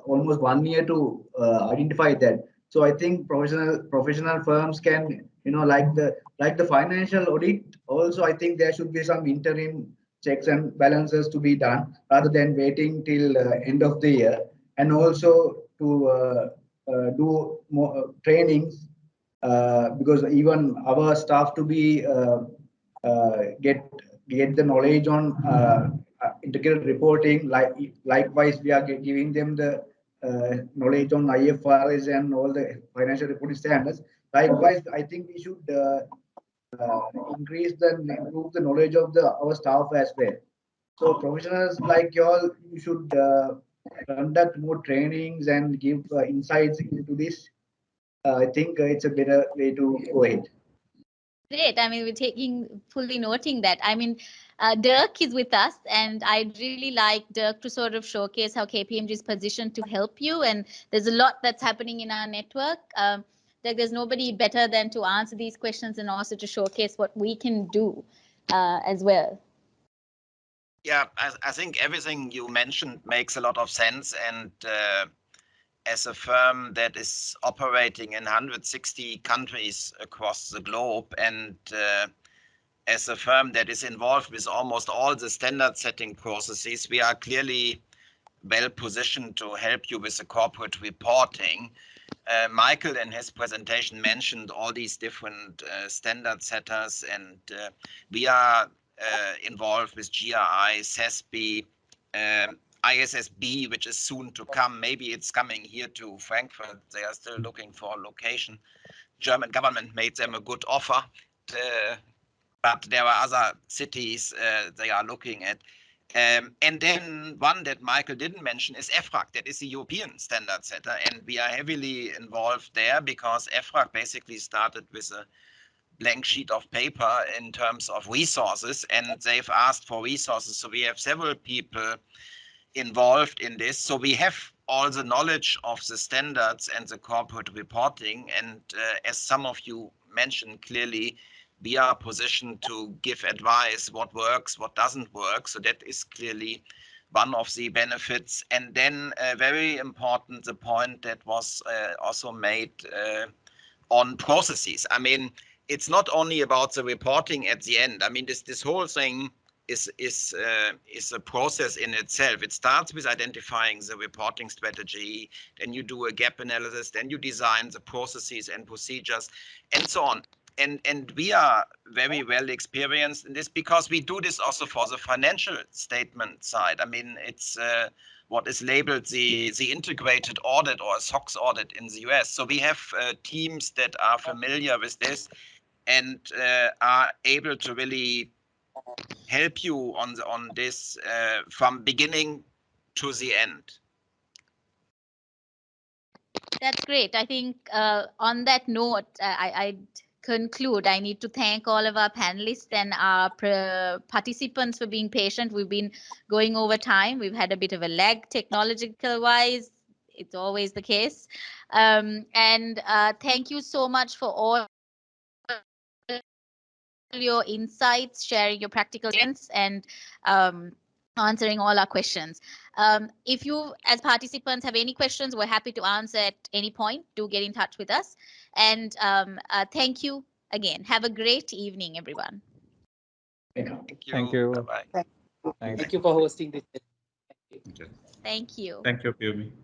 almost 1 year to identify that. So I think professional firms can, like the financial audit. Also, I think there should be some interim checks and balances to be done rather than waiting till end of the year, and also to do more trainings, because even our staff to be get the knowledge on integrated reporting. Likewise, we are giving them the knowledge on IFRS and all the financial reporting standards. Likewise, I think we should improve the knowledge of our staff as well. So professionals like y'all, you should conduct more trainings and give insights into this. I think it's a better way to go ahead. Great. I mean, we're fully noting that. I mean, Dirk is with us, and I'd really like Dirk to sort of showcase how KPMG is positioned to help you. And there's a lot that's happening in our network. There's nobody better than to answer these questions and also to showcase what we can do as well. Yeah, I think everything you mentioned makes a lot of sense. And as a firm that is operating in 160 countries across the globe, and as a firm that is involved with almost all the standard setting processes, we are clearly well positioned to help you with the corporate reporting. Michael in his presentation mentioned all these different standard setters, and we are involved with GRI, CESB, ISSB, which is soon to come. Maybe it's coming here to Frankfurt. They are still looking for a location. German government made them a good offer, but there are other cities they are looking at. And then one that Michael didn't mention is EFRAG, that is the European standard setter. And we are heavily involved there because EFRAG basically started with a blank sheet of paper in terms of resources, and they've asked for resources. So we have several people involved in this. So we have all the knowledge of the standards and the corporate reporting. And as some of you mentioned clearly, we are positioned to give advice, what works, what doesn't work. So that is clearly one of the benefits. And then very important, the point that was also made on processes. I mean, it's not only about the reporting at the end. I mean, this whole thing is a process in itself. It starts with identifying the reporting strategy, then you do a gap analysis, then you design the processes and procedures, and so on. And we are very well experienced in this because we do this also for the financial statement side. I mean, it's what is labeled the integrated audit or SOX audit in the US. So we have teams that are familiar with this and are able to really help you on this from beginning to the end. That's great. I think on that note, I'd conclude. I need to thank all of our panelists and our participants for being patient. We've been going over time. We've had a bit of a lag technological wise. It's always the case. And thank you so much for all your insights, sharing your practical experience, and answering all our questions. If you, as participants, have any questions, we're happy to answer at any point. Do get in touch with us. And thank you again. Have a great evening, everyone. Thank you. Thank you. Bye-bye. Thanks. Thank you for hosting this. Okay. Thank you. Thank you, Piyumi.